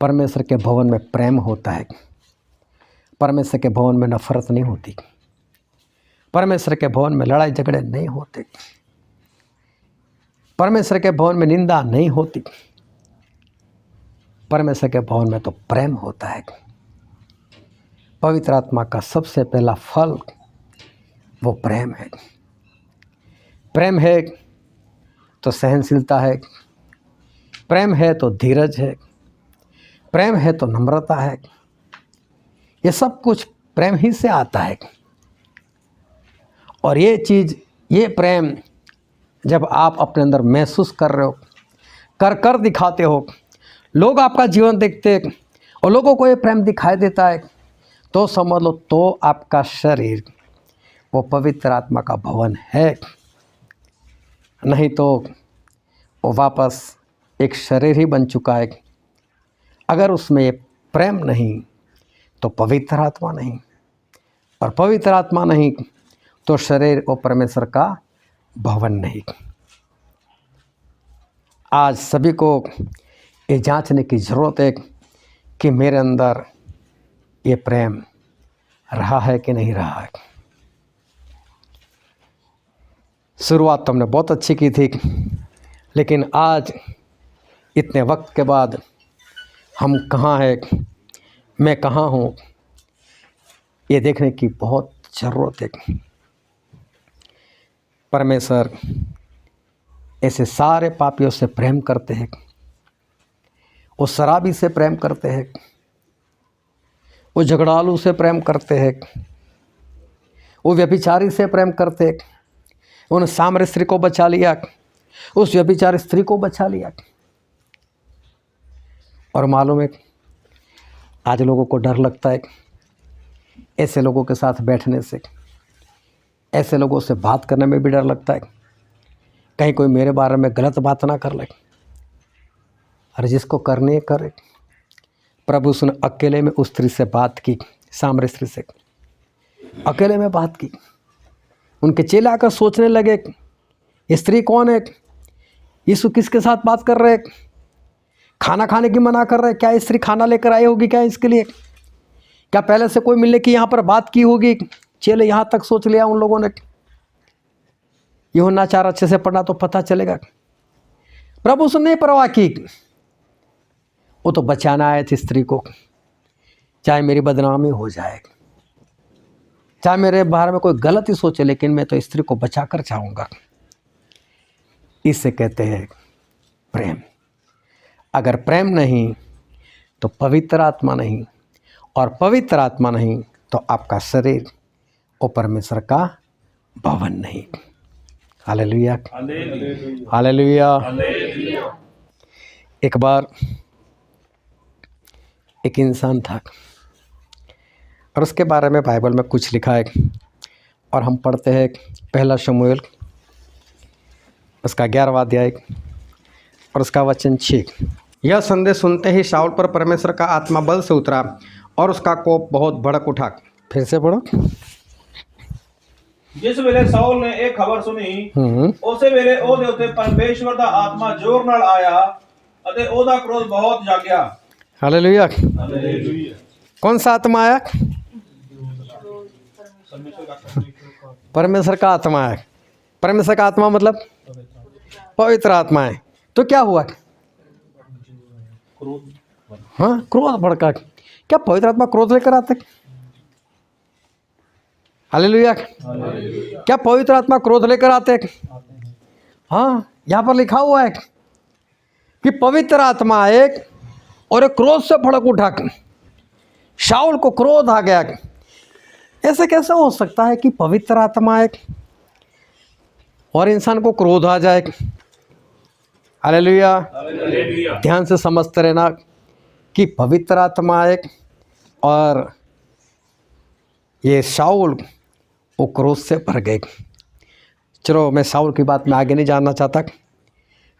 परमेश्वर के भवन में प्रेम होता है। परमेश्वर के भवन में नफरत नहीं होती। परमेश्वर के भवन में लड़ाई झगड़े नहीं होते। परमेश्वर के भवन में निंदा नहीं होती। परमेश्वर के भवन में तो प्रेम होता है। पवित्र आत्मा का सबसे पहला फल वो प्रेम है। प्रेम है तो सहनशीलता है, प्रेम है तो धीरज है, प्रेम है तो नम्रता है। ये सब कुछ प्रेम ही से आता है। और ये चीज़, ये प्रेम जब आप अपने अंदर महसूस कर रहे हो, कर दिखाते हो, लोग आपका जीवन देखते हैं और लोगों को ये प्रेम दिखाई देता है, तो समझ लो तो आपका शरीर वो पवित्र आत्मा का भवन है। नहीं तो वो वापस एक शरीर ही बन चुका है। अगर उसमें ये प्रेम नहीं तो पवित्र आत्मा नहीं, और पवित्र आत्मा नहीं तो शरीर और परमेश्वर का भवन नहीं। आज सभी को ये जांचने की ज़रूरत है कि मेरे अंदर ये प्रेम रहा है कि नहीं रहा है। शुरुआत तो हमने बहुत अच्छी की थी, लेकिन आज इतने वक्त के बाद हम कहाँ हैं, मैं कहाँ हूँ, ये देखने की बहुत ज़रूरत है। परमेश्वर ऐसे सारे पापियों से प्रेम करते हैं। वो शराबी से प्रेम करते हैं, वो झगड़ालू से प्रेम करते हैं, वो व्यभिचारी से प्रेम करते हैं। उन सामरी स्त्री को बचा लिया, उस व्यभिचारी स्त्री को बचा लिया। और मालूम है, आज लोगों को डर लगता है ऐसे लोगों के साथ बैठने से, ऐसे लोगों से बात करने में भी डर लगता है, कहीं कोई मेरे बारे में गलत बात ना कर ले। और जिसको करनी है करे। प्रभु उसने अकेले में उस स्त्री से बात की, सामरी स्त्री से अकेले में बात की। उनके चेले आकर सोचने लगे, ये स्त्री कौन है, यीशु किसके साथ बात कर रहे, खाना खाने की मना कर रहे, क्या स्त्री खाना लेकर आई होगी क्या इसके लिए, क्या पहले से कोई मिलने की यहाँ पर बात की होगी। चेले यहाँ तक सोच लिया उन लोगों ने। यूहन्ना 4 अच्छे से पढ़ना तो पता चलेगा। प्रभु उसने नहीं परवाह की, वो तो बचाना आए थे स्त्री को, चाहे मेरी बदनामी हो जाए, चाहे मेरे बारे में कोई गलत ही सोचे, लेकिन मैं तो स्त्री को बचा कर जाऊँगा। इसे कहते हैं प्रेम। अगर प्रेम नहीं तो पवित्र आत्मा नहीं, और पवित्र आत्मा नहीं तो आपका शरीर और परमेश्वर का भवन नहीं। Hallelujah, hallelujah. एक बार एक इंसान था, और उसके बारे में बाइबल में कुछ लिखा है, और हम पढ़ते हैं पहला शमूएल उसका 11वां अध्याय और उसका वचन 6। यह संदेश सुनते ही शाऊल पर परमेश्वर का आत्मा बल से उतरा और उसका कोप बहुत भड़क उठा। फिर से पढ़ो। जिस वेले शाऊल ने एक खबर सुनी, उसे वेले ओदे उते परमेश्वर दा आत्मा जोर नाल आया अते ओदा क्रोध बहुत जागया। हालेलुया। कौन सा आत्मा आया? परमेश्वर का आत्मा है। परमेश्वर का आत्मा मतलब पवित्र आत्मा है। तो क्या हुआ? हाँ, क्रोध भड़का। क्या पवित्र आत्मा क्रोध लेकर आते? हालेलुया। क्या पवित्र आत्मा क्रोध लेकर आते? हाँ, यहाँ पर लिखा हुआ है कि पवित्र आत्मा एक और एक क्रोध से भड़क उठा। शाऊल को क्रोध आ गया। ऐसे कैसे हो सकता है कि पवित्र आत्मा एक और इंसान को क्रोध आ जाए? हालेलुया। ध्यान से समझते रहना कि पवित्र आत्मा एक और ये शाऊल वो क्रोध से भर गए। चलो, मैं शाऊल की बात में आगे नहीं जानना चाहता,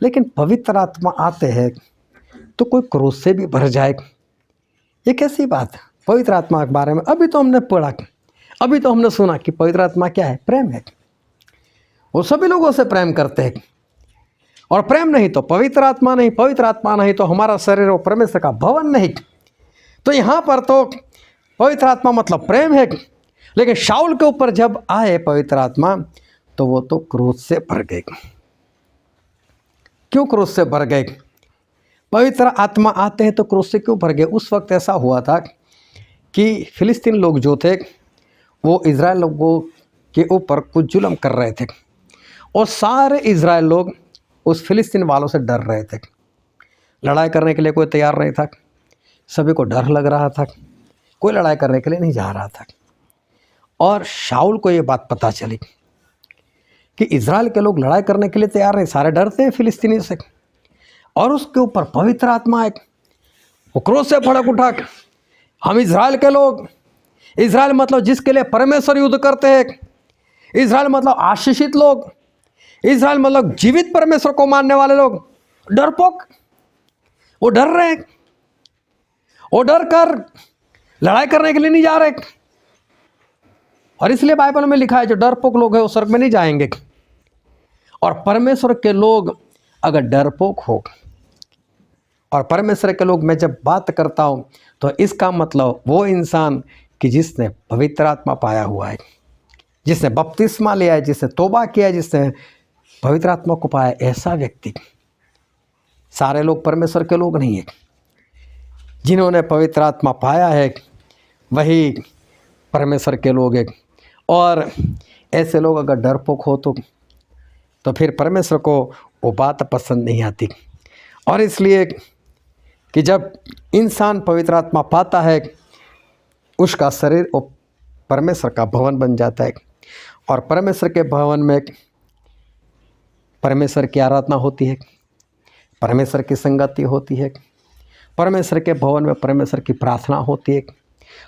लेकिन पवित्र आत्मा आते हैं तो कोई क्रोध से भी भर जाए, ये कैसी बात है? पवित्र आत्मा के बारे में अभी तो हमने पढ़ा, अभी तो हमने सुना कि पवित्र आत्मा क्या है? प्रेम है। वो सभी लोगों से प्रेम करते हैं, और प्रेम नहीं तो पवित्र आत्मा नहीं, पवित्र आत्मा नहीं तो हमारा शरीर और परमेश्वर का भवन नहीं। तो यहाँ पर तो पवित्र आत्मा मतलब प्रेम है, लेकिन शाऊल के ऊपर जब आए पवित्र आत्मा तो वो तो क्रोध से भर गए। क्यों क्रोध से भर गए? पवित्र आत्मा आते हैं तो क्रोध से क्यों भर गए? उस वक्त ऐसा हुआ था कि फिलिस्तीन लोग जो थे वो इज़राइल लोगों के ऊपर कुछ जुल्म कर रहे थे और सारे इज़राइल लोग उस फिलिस्तीन वालों से डर रहे थे। लड़ाई करने के लिए कोई तैयार नहीं था, सभी को डर लग रहा था, कोई लड़ाई करने के लिए नहीं जा रहा था। और शाऊल को ये बात पता चली कि इज़राइल के लोग लड़ाई करने के लिए तैयार नहीं, सारे डरते हैं फिलिस्तीनियों से। और उसके ऊपर पवित्र आत्मा एक वो क्रोध से भड़क उठा, हम इज़राइल के लोग, इज़राइल मतलब जिसके लिए परमेश्वर युद्ध करते हैं, इज़राइल मतलब आशीषित लोग, इज़राइल मतलब जीवित परमेश्वर को मानने वाले लोग, डरपोक, वो डर रहे हैं, वो डर कर लड़ाई करने के लिए नहीं जा रहे। और इसलिए बाइबल में लिखा है जो डरपोक लोग हैं वो स्वर्ग में नहीं जाएंगे। और परमेश्वर के लोग अगर डरपोक हो, और परमेश्वर के लोग मैं जब बात करता हूँ तो इसका मतलब वो इंसान कि जिसने पवित्र आत्मा पाया हुआ है, जिसने बपतिस्मा लिया है, जिसने तौबा किया है, जिसने पवित्र आत्मा को पाया, ऐसा व्यक्ति। सारे लोग परमेश्वर के लोग नहीं है। जिन्होंने पवित्र आत्मा पाया है वही परमेश्वर के लोग हैं। और ऐसे लोग अगर डरपोक हो तो फिर परमेश्वर को वो बात पसंद नहीं आती। और इसलिए कि जब इंसान पवित्र आत्मा पाता है उसका शरीर वो परमेश्वर का भवन बन जाता है। और परमेश्वर के भवन में परमेश्वर की आराधना होती है, परमेश्वर की संगति होती है, परमेश्वर के भवन में परमेश्वर की प्रार्थना होती है।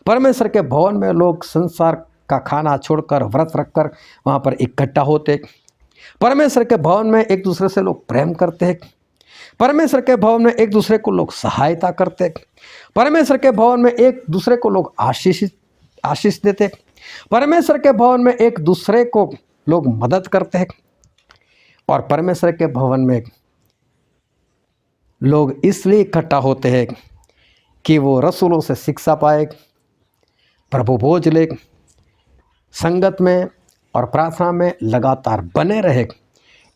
परमेश्वर के भवन में लोग संसार का खाना छोड़कर व्रत रखकर वहाँ पर इकट्ठा होते। परमेश्वर के भवन में एक दूसरे से लोग प्रेम करते हैं। परमेश्वर के भवन में एक दूसरे को लोग सहायता करते। परमेश्वर के भवन में एक दूसरे को लोग आशीष देते। परमेश्वर के भवन में एक दूसरे को लोग मदद करते हैं। और परमेश्वर के भवन में लोग इसलिए इकट्ठा होते हैं कि वो रसूलों से शिक्षा पाए, प्रभु भोज ले, संगत में और प्रार्थना में लगातार बने रहे।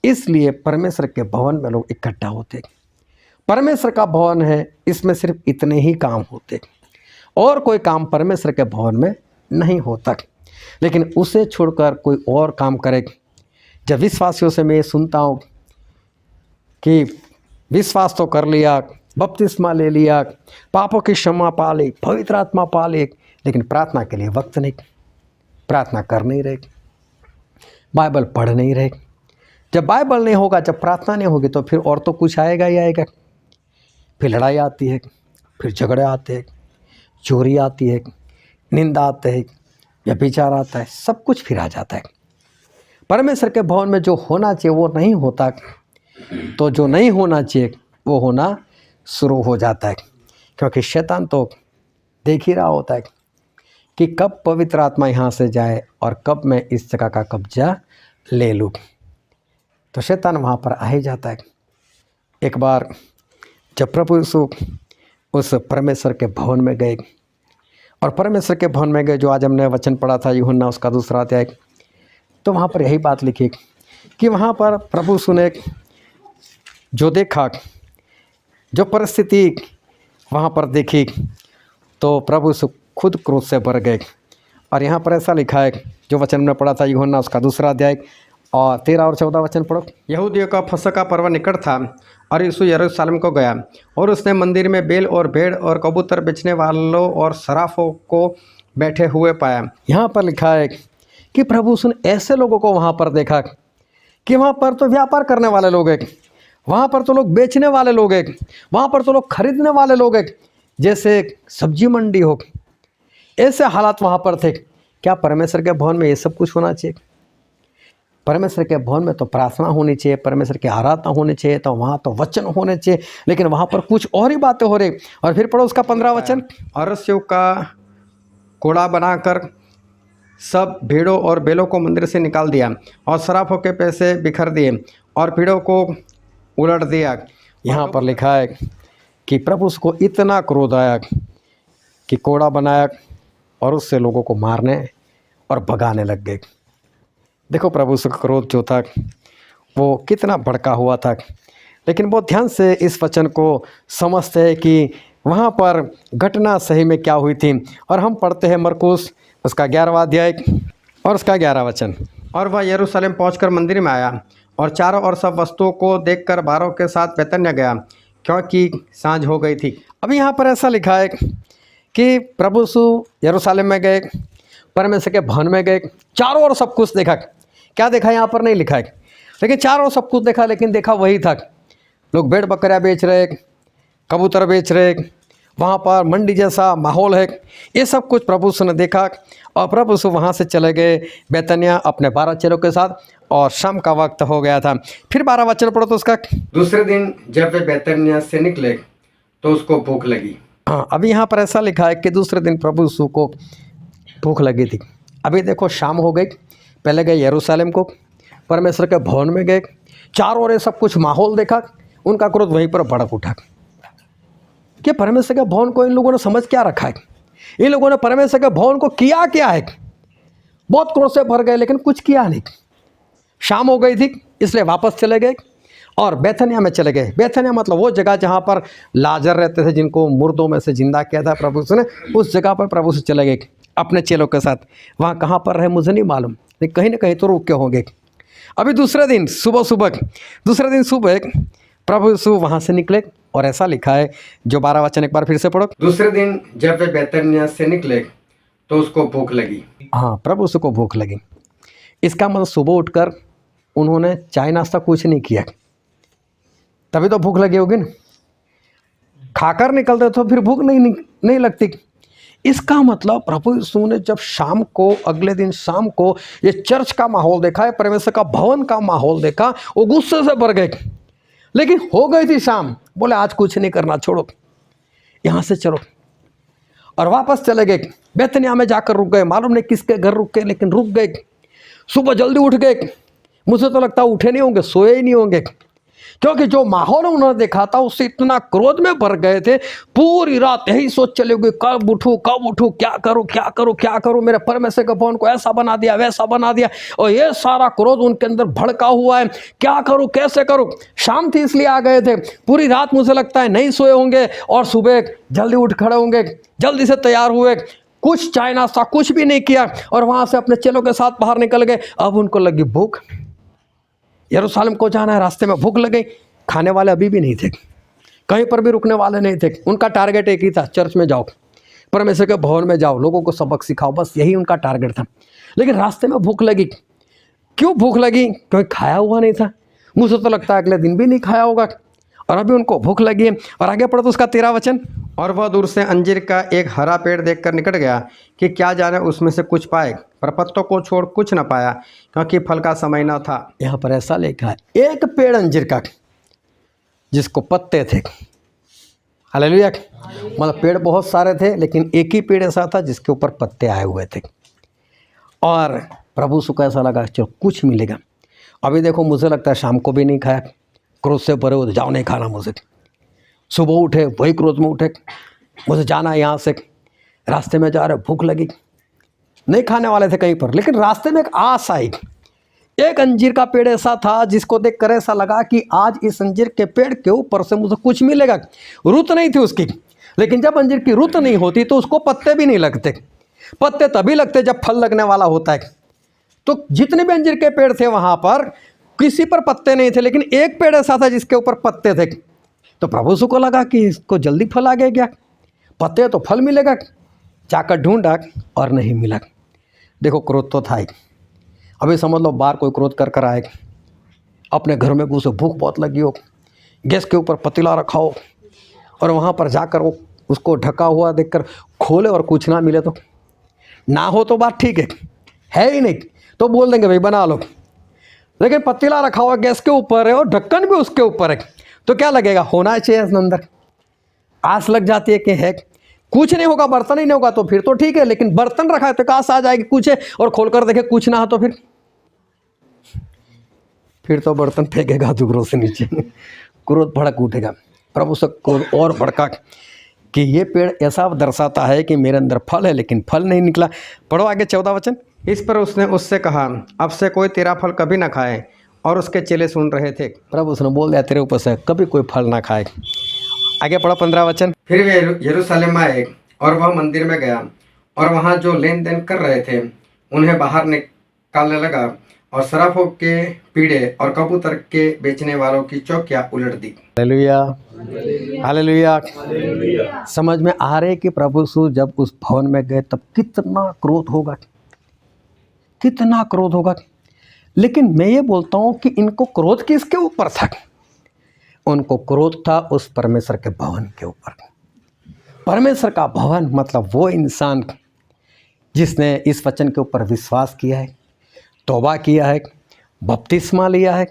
इसलिए परमेश्वर के भवन में लोग इकट्ठा होते। परमेश्वर का भवन है, इसमें सिर्फ इतने ही काम होते और कोई काम परमेश्वर के भवन में नहीं होता। लेकिन उसे छोड़कर कोई और काम करे। जब विश्वासियों से मैं ये सुनता हूँ कि विश्वास तो कर लिया, बपतिस्मा ले लिया, पापों की क्षमा पा ली, पवित्र आत्मा पा ली, लेकिन प्रार्थना के लिए वक्त नहीं, प्रार्थना कर नहीं रहे, बाइबल पढ़ नहीं रहे। जब बाइबल नहीं होगा, जब प्रार्थना नहीं होगी तो फिर और तो कुछ आएगा ही आएगा। फिर लड़ाई आती है, फिर झगड़े आते हैं, चोरी आती है, निंदा आते है, व्यभिचार आता है, सब कुछ फिर आ जाता है। परमेश्वर के भवन में जो होना चाहिए वो नहीं होता, तो जो नहीं होना चाहिए वो होना शुरू हो जाता है। क्योंकि शैतान तो देख ही रहा होता है कि कब पवित्र आत्मा यहाँ से जाए और कब मैं इस जगह का कब्जा ले लूँ। तो शैतान वहाँ पर आ ही जाता है। एक बार जब प्रभु यीशु उस परमेश्वर के भवन में गए, और परमेश्वर के भवन में गए जो आज हमने वचन पढ़ा था यूहन्ना उसका 2 अध्याय, तो वहाँ पर यही बात लिखी कि वहाँ पर प्रभु यीशु ने जो देखा, जो परिस्थिति वहाँ पर देखी, तो प्रभु यीशु खुद क्रोध से भर गए। और यहाँ पर ऐसा लिखा है जो वचन में पढ़ा था यूहन्ना उसका 2 अध्याय और 13 और 14 वचन पढ़ो। यहूदियों का फसह का पर्व निकट था और यीशु यरूशलेम को गया और उसने मंदिर में बैल और भेड़ और कबूतर बेचने वालों और सराफों को बैठे हुए पाया। यहाँ पर लिखा है कि प्रभु यीशु ने ऐसे लोगों को वहाँ पर देखा कि वहाँ पर तो व्यापार करने वाले लोग हैं, वहाँ पर तो लोग बेचने वाले लोग हैं, वहाँ पर तो लोग खरीदने वाले लोग हैं, जैसे सब्जी मंडी हो। ऐसे हालात वहाँ पर थे। क्या परमेश्वर के भवन में ये सब कुछ होना चाहिए? परमेश्वर के भवन में तो प्रार्थना होनी चाहिए, परमेश्वर की आराधना होनी चाहिए, तो वहाँ तो वचन होने चाहिए, लेकिन वहाँ पर कुछ और ही बातें हो रही। और फिर पढ़ो उसका 15 वचन। और रस्सियों का कोड़ा बनाकर सब भेड़ों और बैलों को मंदिर से निकाल दिया और सराफों के पैसे बिखर दिए और भेड़ों को उलट दिया। यहाँ पर लिखा है कि प्रभु उसको इतना क्रोध आया कि कोड़ा बनाया और उससे लोगों को मारने और भगाने लग गए। देखो प्रभु उसका क्रोध जो था वो कितना भड़का हुआ था। लेकिन बहुत ध्यान से इस वचन को समझते हैं कि वहाँ पर घटना सही में क्या हुई थी। और हम पढ़ते हैं मरकुस उसका 11वां अध्याय और उसका 11 वचन। और वह यरूशलेम पहुंचकर मंदिर में आया और चारों ओर सब वस्तुओं को देखकर 12 के साथ बैतन्य गया, क्योंकि सांझ हो गई थी। अभी यहाँ पर ऐसा लिखा है कि प्रभु यीशु यरूशलेम में गए, परमेश्वर के भवन में गए, चारों ओर सब कुछ देखा। क्या देखा यहाँ पर नहीं लिखा है, लेकिन चारों ओर सब कुछ देखा। लेकिन देखा वही था, लोग भेड़ बकरियाँ बेच रहे, कबूतर बेच रहे, वहाँ पर मंडी जैसा माहौल है। ये सब कुछ प्रभु यीशु ने देखा और प्रभु यीशु वहाँ से चले गए बैतनिया अपने 12 चेलों के साथ। और शाम का वक्त हो गया था। फिर 12 वचन पढ़ो तो उसका। दूसरे दिन जब वे बैतनिया से निकले तो उसको भूख लगी। हाँ, अभी यहाँ पर ऐसा लिखा है कि दूसरे दिन प्रभु यीशु को भूख लगी थी। अभी देखो शाम हो गई, पहले गए यरूशलेम को, परमेश्वर के भवन में गए, चारों ओर सब कुछ माहौल देखा, उनका क्रोध वहीं पर भड़क उठा कि परमेश्वर के भवन को इन लोगों ने समझ क्या रखा है, इन लोगों ने परमेश्वर के भवन को किया क्या है। बहुत क्रोध से भर गए लेकिन कुछ किया नहीं। शाम हो गई थी इसलिए वापस चले गए और बैतनिया में चले गए। बैतनिया मतलब वो जगह जहाँ पर लाजर रहते थे, जिनको मुर्दों में से जिंदा किया था प्रभु ने, उस जगह पर प्रभु से चले गए अपने चेलों के साथ। वहाँ कहाँ पर रहे मुझे नहीं मालूम, लेकिन कहीं ना कहीं तो रुक के होंगे। अभी दूसरे दिन सुबह प्रभु यीशु वहाँ से निकले और ऐसा लिखा है, जो 12 वचन एक बार फिर से पढ़ो। दूसरे दिन जब वे बैतनिया से निकले तो उसको भूख लगी। हाँ, प्रभु यीशु को भूख लगी। इसका मतलब सुबह उठकर उन्होंने चाय नाश्ता कुछ नहीं किया, तभी तो भूख लगी होगी ना। खाकर निकलते तो फिर भूख नहीं लगती। इसका मतलब प्रभु यीशु ने जब शाम को, अगले दिन शाम को ये चर्च का माहौल देखा है, परमेश्वर का भवन का माहौल देखा, वो गुस्से से भर गए। लेकिन हो गई थी शाम, बोले आज कुछ नहीं करना, छोड़ो यहाँ से चलो, और वापस चले गए। बैतनिया में जाकर रुक गए, मालूम नहीं किसके घर रुक गए, लेकिन रुक गए। सुबह जल्दी उठ गए। मुझे तो लगता है उठे नहीं होंगे, सोए ही नहीं होंगे, क्योंकि जो माहौल उन्होंने देखा था उससे इतना क्रोध में भर गए थे। पूरी रात यही सोच चले गए, कब उठूं, क्या करूं, मेरे परमेश्वर के भवन को ऐसा बना दिया, वैसा बना दिया, और ये सारा क्रोध उनके अंदर भड़का हुआ है। क्या करूं, कैसे करूं। शाम थी इसलिए आ गए थे। पूरी रात मुझे लगता है नहीं सोए होंगे और सुबह जल्दी उठ खड़े होंगे, जल्दी से तैयार हुए, कुछ चाय नाश्ता कुछ भी नहीं किया और वहां से अपने चेलों के साथ बाहर निकल गए। अब उनको लगी भूख, यरूशलेम को जाना है, रास्ते में भूख लग गई। खाने वाले अभी भी नहीं थे, कहीं पर भी रुकने वाले नहीं थे। उनका टारगेट एक ही था, चर्च में जाओ, परमेश्वर के भवन में जाओ, लोगों को सबक सिखाओ, बस यही उनका टारगेट था। लेकिन रास्ते में भूख लगी। क्यों भूख लगी? क्योंकि खाया हुआ नहीं था। मुझे तो लगता है अगले दिन भी नहीं खाया होगा, और अभी उनको भूख लगी है। और आगे पढ़ो तो उसका 13 वचन। और वह दूर से अंजीर का एक हरा पेड़ देखकर निकट गया कि क्या जाने उसमें से कुछ पाए, पर पत्तों को छोड़ कुछ न पाया, क्योंकि फल का समय न था। यहाँ पर ऐसा लिखा है, एक पेड़ अंजीर का जिसको पत्ते थे। हालेलुया। मतलब पेड़ बहुत सारे थे, लेकिन एक ही पेड़ ऐसा था जिसके ऊपर पत्ते आए हुए थे। और प्रभु को ऐसा लगा चलो कुछ मिलेगा। अभी देखो मुझे लगता है शाम को भी नहीं खाया, क्रोध से भरे हो, जाओ नहीं खाना मुझे। सुबह उठे, वही क्रोध में उठे, मुझे जाना है यहाँ से। रास्ते में जा रहे, भूख लगी, नहीं खाने वाले थे कहीं पर, लेकिन रास्ते में एक आस आई। एक अंजीर का पेड़ ऐसा था जिसको देखकर ऐसा लगा कि आज इस अंजीर के पेड़ के ऊपर से मुझे कुछ मिलेगा। रुत नहीं थी उसकी, लेकिन जब अंजीर की रुत नहीं होती तो उसको पत्ते भी नहीं लगते। पत्ते तभी लगते जब फल लगने वाला होता है। तो जितने भी अंजीर के पेड़ थे वहाँ पर किसी पर पत्ते नहीं थे, लेकिन एक पेड़ ऐसा था जिसके ऊपर पत्ते थे। तो प्रभु यीशु को लगा कि इसको जल्दी फल आ गया, क्या पत्ते तो फल मिलेगा। जाकर ढूंढा और नहीं मिला। देखो क्रोध तो था ही। अभी समझ लो बाहर कोई क्रोध कर आए, अपने घर में घुसे, भूख बहुत लगी हो, गैस के ऊपर पतीला रखा हो और वहाँ पर जाकर वो उसको ढका हुआ देखकर खोले और कुछ ना मिले, तो ना हो तो बात ठीक है ही नहीं तो बोल देंगे भाई बना लो। लेकिन पतीला रखा हुआ गैस के ऊपर है और ढक्कन भी उसके ऊपर है, तो क्या लगेगा, होना चाहिए अंदर। आस लग जाती है कि है कुछ नहीं होगा, बर्तन ही नहीं होगा तो फिर तो ठीक है, लेकिन बर्तन रखा है तो आस आ जाएगी कुछ है, और खोलकर देखे कुछ ना हो तो फिर तो बर्तन फेंकेगा दूसरों से नीचे। क्रोध भड़क उठेगा। प्रभु से क्रोध और भड़का कि ये पेड़ ऐसा दर्शाता है कि मेरे अंदर फल है लेकिन फल नहीं निकला। पढ़ो आगे 14 वचन। इस पर उसने उससे कहा, अब से कोई तेरा फल कभी ना खाए। और उसके चेले सुन रहे थे। प्रभु उसने बोल दिया, तेरे ऊपर से कभी कोई फल ना खाए। आगे पढ़ो 15 वचन। फिर वे यरूशलेम आए और वह मंदिर में गया और वहाँ जो लेन देन कर रहे थे उन्हें बाहर निकालने लगा और सराफों के पीढ़े और कबूतर के बेचने वालों की चौकियां उलट दी। Hallelujah, hallelujah. समझ में आ रहे कि प्रभु यीशु जब उस भवन में गए तब कितना क्रोध होगा, कितना क्रोध होगा। लेकिन मैं ये बोलता हूँ कि इनको क्रोध किसके ऊपर था? उनको क्रोध था उस परमेश्वर के भवन के ऊपर। परमेश्वर का भवन मतलब वो इंसान जिसने इस वचन के ऊपर विश्वास किया है, तौबा किया है, बपतिस्मा लिया है,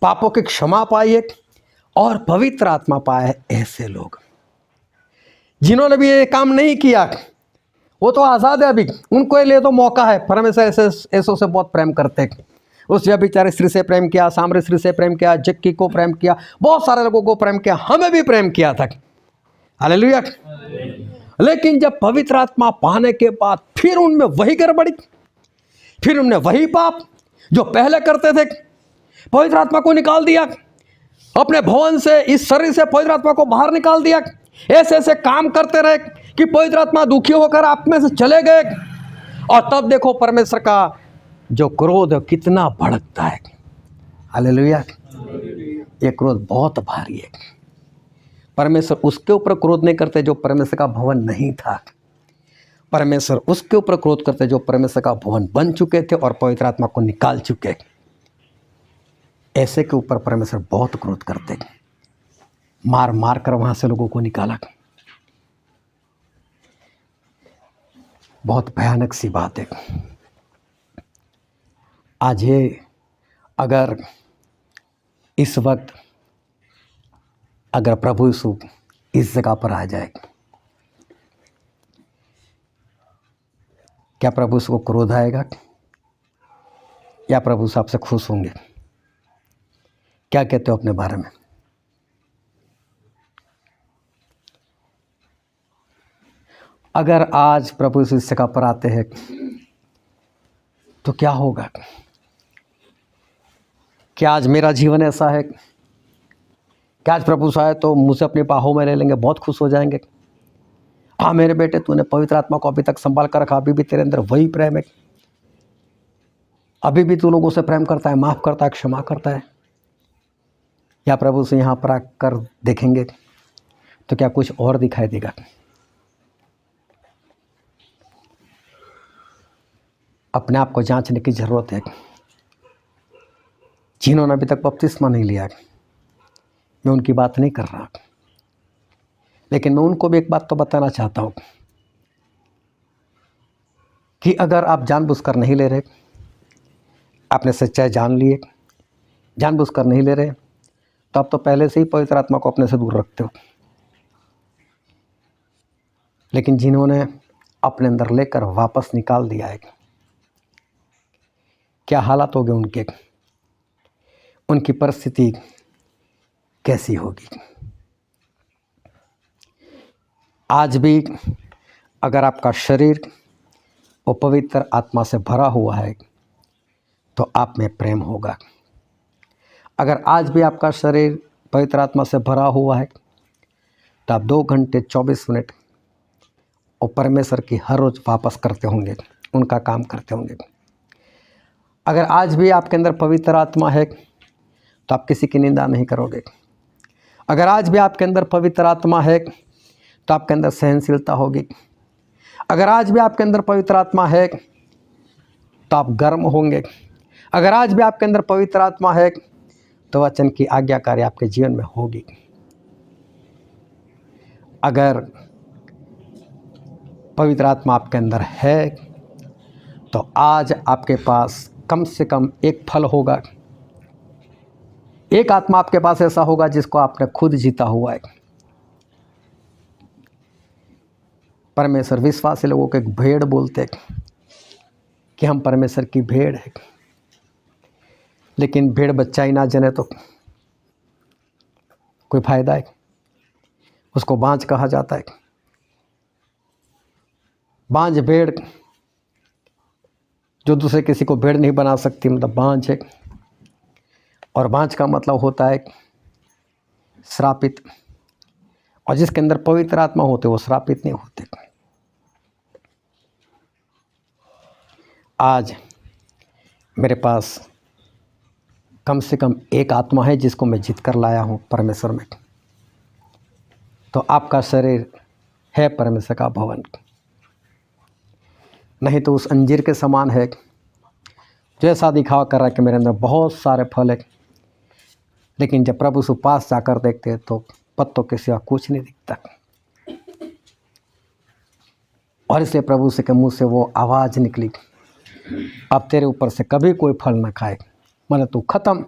पापों की क्षमा पाई है और पवित्र आत्मा पाया है। ऐसे लोग जिन्होंने भी ये काम नहीं किया वो तो आज़ाद है, अभी उनको लिए तो मौका है। परमेश्वर ऐसों से बहुत प्रेम करते हैं। उस व्यभिचारी स्त्री से प्रेम किया, सामरी स्त्री से प्रेम किया, जक्की को प्रेम किया, बहुत सारे लोगों को प्रेम किया, हमें भी प्रेम किया था। हालेलुया। लेकिन जब पवित्र आत्मा पाने के बाद फिर उनमें वही गड़बड़ी, फिर उनने वही पाप जो पहले करते थे, पवित्र आत्मा को निकाल दिया अपने भवन से, इस शरीर से पवित्र आत्मा को बाहर निकाल दिया। ऐसे ऐसे काम करते रहे कि पवित्र आत्मा दुखी होकर आप में से चले गए। और तब देखो परमेश्वर का जो क्रोध है कितना भड़कता है। हालेलुया। ये क्रोध बहुत भारी है। परमेश्वर उसके ऊपर क्रोध नहीं करते जो परमेश्वर का भवन नहीं था। परमेश्वर उसके ऊपर क्रोध करते जो परमेश्वर का भवन बन चुके थे और पवित्र आत्मा को निकाल चुके। ऐसे के ऊपर परमेश्वर बहुत क्रोध करते, मार मार कर वहां से लोगों को निकाला। बहुत भयानक सी बात है। आज ये अगर इस वक्त अगर प्रभु यीशु इस जगह पर आ जाए, क्या प्रभु यीशु को क्रोध आएगा या प्रभु यीशु आपसे खुश होंगे? क्या कहते हो अपने बारे में? अगर आज प्रभु यीशु इस जगह पर आते हैं तो क्या होगा? क्या आज मेरा जीवन ऐसा है? क्या आज प्रभु यीशु आए तो मुझे अपनी बाहों में ले लेंगे, बहुत खुश हो जाएंगे? हाँ मेरे बेटे, तूने पवित्र आत्मा को अभी तक संभाल कर रखा, अभी भी तेरे अंदर वही प्रेम है, अभी भी तू लोगों से प्रेम करता है, माफ़ करता है, क्षमा करता है। या प्रभु से यहाँ पर आकर देखेंगे तो क्या कुछ और दिखाई देगा? अपने आप को जांचने की ज़रूरत है। जिन्होंने अभी तक बपतिस्मा नहीं लिया, मैं उनकी बात नहीं कर रहा, लेकिन मैं उनको भी एक बात तो बताना चाहता हूँ कि अगर आप जानबूझकर नहीं ले रहे, आपने सच्चाई जान लिए, जानबूझकर नहीं ले रहे, तो आप तो पहले से ही पवित्र आत्मा को अपने से दूर रखते हो। लेकिन जिन्होंने अपने अंदर लेकर वापस निकाल दिया है, क्या हालात हो गए उनके, उनकी परिस्थिति कैसी होगी? आज भी अगर आपका शरीर वो पवित्र आत्मा से भरा हुआ है तो आप में प्रेम होगा। अगर आज भी आपका शरीर पवित्र आत्मा से भरा हुआ है तो आप 2 घंटे 24 मिनट और परमेश्वर की हर रोज़ वापस करते होंगे, उनका काम करते होंगे। अगर आज भी आपके अंदर पवित्र आत्मा है तो आप किसी की निंदा नहीं करोगे। अगर आज भी आपके अंदर पवित्र आत्मा है तो आपके अंदर सहनशीलता होगी। अगर आज भी आपके अंदर पवित्र आत्मा है तो आप गर्म होंगे। अगर आज भी आपके अंदर पवित्र आत्मा है तो वचन की आज्ञाकारी आपके जीवन में होगी। अगर पवित्र आत्मा आपके अंदर है तो आज आपके पास कम से कम एक फल होगा, एक आत्मा आपके पास ऐसा होगा जिसको आपने खुद जीता हुआ है। परमेश्वर विश्वासी लोगों को एक भेड़ बोलते हैं कि हम परमेश्वर की भेड़ है, लेकिन भेड़ बच्चा ही ना जने तो कोई फायदा है? उसको बांझ कहा जाता है। बांझ भेड़ जो दूसरे किसी को भेड़ नहीं बना सकती, मतलब बांझ है। और बांझ का मतलब होता है श्रापित, और जिसके अंदर पवित्र आत्मा होते वो श्रापित नहीं होते। आज मेरे पास कम से कम एक आत्मा है जिसको मैं जीत कर लाया हूँ परमेश्वर में। तो आपका शरीर है परमेश्वर का भवन, नहीं तो उस अंजीर के समान है जो ऐसा दिखावा कर रहा है कि मेरे अंदर बहुत सारे फल है, लेकिन जब प्रभु के पास जाकर देखते हैं तो पत्तों के सिवा कुछ नहीं दिखता। और इसलिए प्रभु से के मुंह से वो आवाज़ निकली, अब तेरे ऊपर से कभी कोई फल ना खाए, मतलब तू खत्म।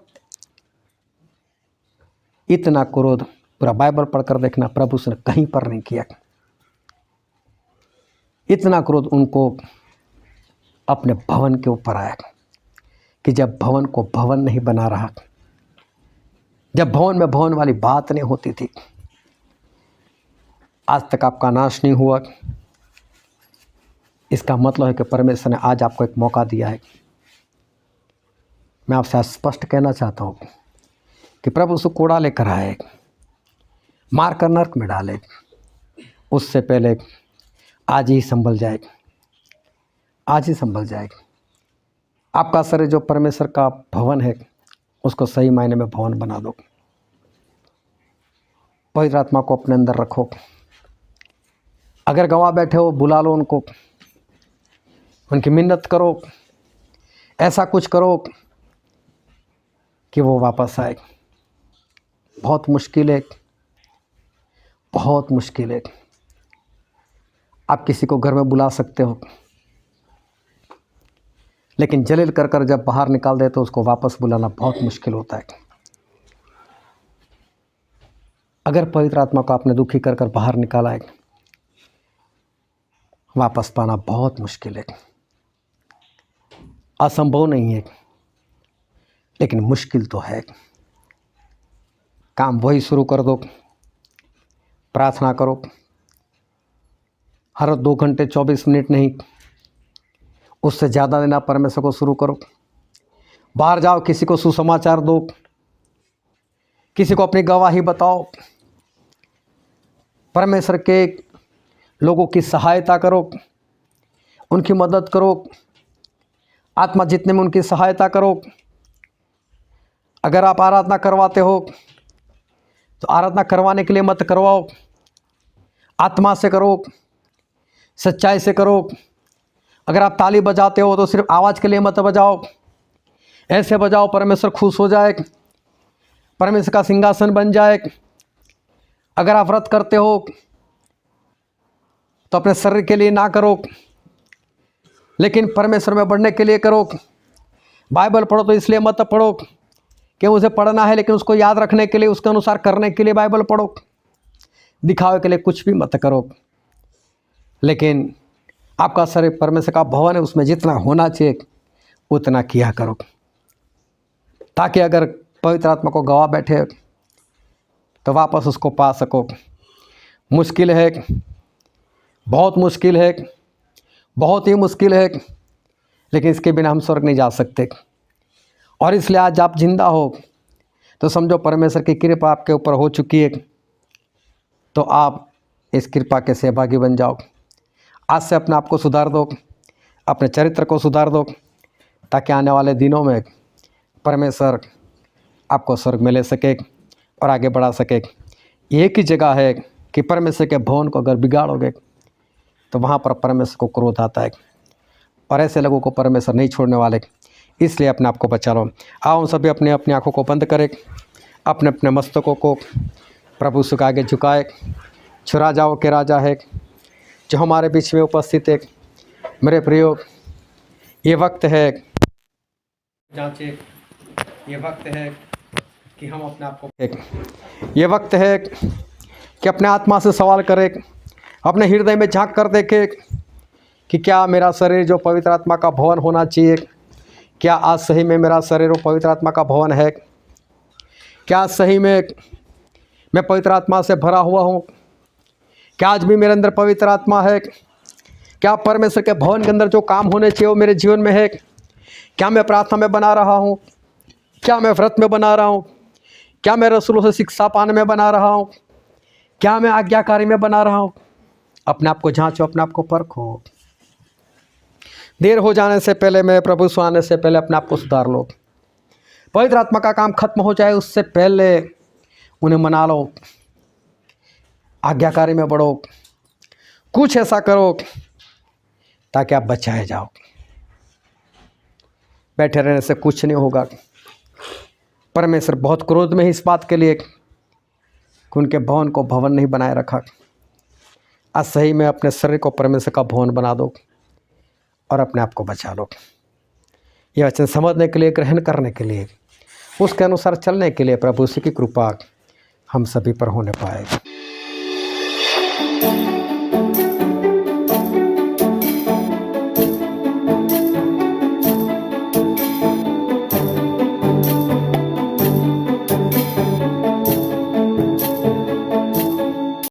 इतना क्रोध पूरा बाइबल पढ़कर देखना, प्रभु से कहीं पर नहीं किया। इतना क्रोध उनको अपने भवन के ऊपर आया कि जब भवन को भवन नहीं बना रहा, जब भवन में भवन वाली बात नहीं होती थी। आज तक आपका नाश नहीं हुआ, इसका मतलब है कि परमेश्वर ने आज आपको एक मौका दिया है। मैं आपसे स्पष्ट कहना चाहता हूँ कि प्रभु उसे कोड़ा लेकर आए, मार कर नरक में डाले, उससे पहले आज ही संभल जाए, आज ही संभल जाए। आपका शरीर जो परमेश्वर का भवन है, उसको सही मायने में भवन बना दो। पवित्र आत्मा को अपने अंदर रखो। अगर गवाह बैठे हो, बुला लो उनको, उनकी मिन्नत करो, ऐसा कुछ करो कि वो वापस आए। बहुत मुश्किल है, बहुत मुश्किल है। आप किसी को घर में बुला सकते हो, लेकिन जलील कर कर जब बाहर निकाल दे तो उसको वापस बुलाना बहुत मुश्किल होता है। अगर पवित्र आत्मा को आपने दुखी कर कर बाहर निकाला है, वापस पाना बहुत मुश्किल है। असंभव नहीं है, लेकिन मुश्किल तो है। काम वही शुरू कर दो, प्रार्थना करो, हर 2 घंटे 24 मिनट नहीं, उससे ज़्यादा देना परमेश्वर को शुरू करो। बाहर जाओ, किसी को सुसमाचार दो, किसी को अपनी गवाही बताओ, परमेश्वर के लोगों की सहायता करो, उनकी मदद करो, आत्मा जितने में उनकी सहायता करो। अगर आप आराधना करवाते हो तो आराधना करवाने के लिए मत करवाओ, आत्मा से करो, सच्चाई से करो। अगर आप ताली बजाते हो तो सिर्फ आवाज़ के लिए मत बजाओ, ऐसे बजाओ परमेश्वर खुश हो जाए, परमेश्वर का सिंहासन बन जाए। अगर आप व्रत करते हो तो अपने शरीर के लिए ना करो, लेकिन परमेश्वर में बढ़ने के लिए करो। बाइबल पढ़ो तो इसलिए मत पढ़ो कि उसे पढ़ना है, लेकिन उसको याद रखने के लिए, उसके अनुसार करने के लिए बाइबल पढ़ो। दिखावे के लिए कुछ भी मत करो, लेकिन आपका शरीर परमेश्वर का भवन है, उसमें जितना होना चाहिए उतना किया करो, ताकि अगर पवित्र आत्मा को गवा बैठे तो वापस उसको पा सको। मुश्किल है, बहुत मुश्किल है, बहुत ही मुश्किल है, लेकिन इसके बिना हम स्वर्ग नहीं जा सकते। और इसलिए आज आप जिंदा हो तो समझो परमेश्वर की कृपा आपके ऊपर हो चुकी है, तो आप इस कृपा के सहभागी बन जाओ। आज से अपने आप को सुधार दो, अपने चरित्र को सुधार दो, ताकि आने वाले दिनों में परमेश्वर आपको स्वर्ग में ले सके और आगे बढ़ा सके। एक ही जगह है कि परमेश्वर के भवन को अगर बिगाड़ोगे तो वहाँ पर परमेश्वर को क्रोध आता है, और ऐसे लोगों को परमेश्वर नहीं छोड़ने वाले। इसलिए अपने आप को बचा लो। आओ सभी अपने अपनी आँखों को बंद करें, अपने अपने मस्तकों को प्रभु के आगे झुकाए। छुरा जाओ के राजा है जो हमारे बीच में उपस्थित है। मेरे प्रियो, ये वक्त है जांचे, ये वक्त है कि हम अपने आप को, ये वक्त है कि अपने आत्मा से सवाल करें, अपने हृदय में झांक कर देखें कि क्या मेरा शरीर जो पवित्र आत्मा का भवन होना चाहिए, क्या आज सही में मेरा शरीर वो पवित्र आत्मा का भवन है? क्या सही में मैं पवित्र आत्मा से भरा हुआ हूँ? क्या आज भी मेरे अंदर पवित्र आत्मा है? क्या परमेश्वर के भवन के अंदर जो काम होने चाहिए वो मेरे जीवन में है? क्या मैं प्रार्थना में बना रहा हूँ? क्या मैं व्रत में बना रहा हूँ? क्या मैं रसूलों से शिक्षा पाने में बना रहा हूँ? क्या मैं आज्ञाकारी में बना रहा हूँ? अपने आप को जांचो, अपने आप को परखो। देर हो जाने से पहले, मैं प्रभु से आने से पहले अपने आप को सुधार लो। पवित्र आत्मा का काम खत्म हो जाए उससे पहले उन्हें मना लो, आज्ञाकारी में बढ़ो, कुछ ऐसा करो ताकि आप बचाए जाओ। बैठे रहने से कुछ नहीं होगा। परमेश्वर बहुत क्रोध में ही इस बात के लिए कि उनके भवन को भवन नहीं बनाए रखा। आज सही में अपने शरीर को परमेश्वर का भवन बना दो और अपने आप को बचा लो। यह वचन समझने के लिए, ग्रहण करने के लिए, उसके अनुसार चलने के लिए प्रभु की कृपा हम सभी पर होने पाए।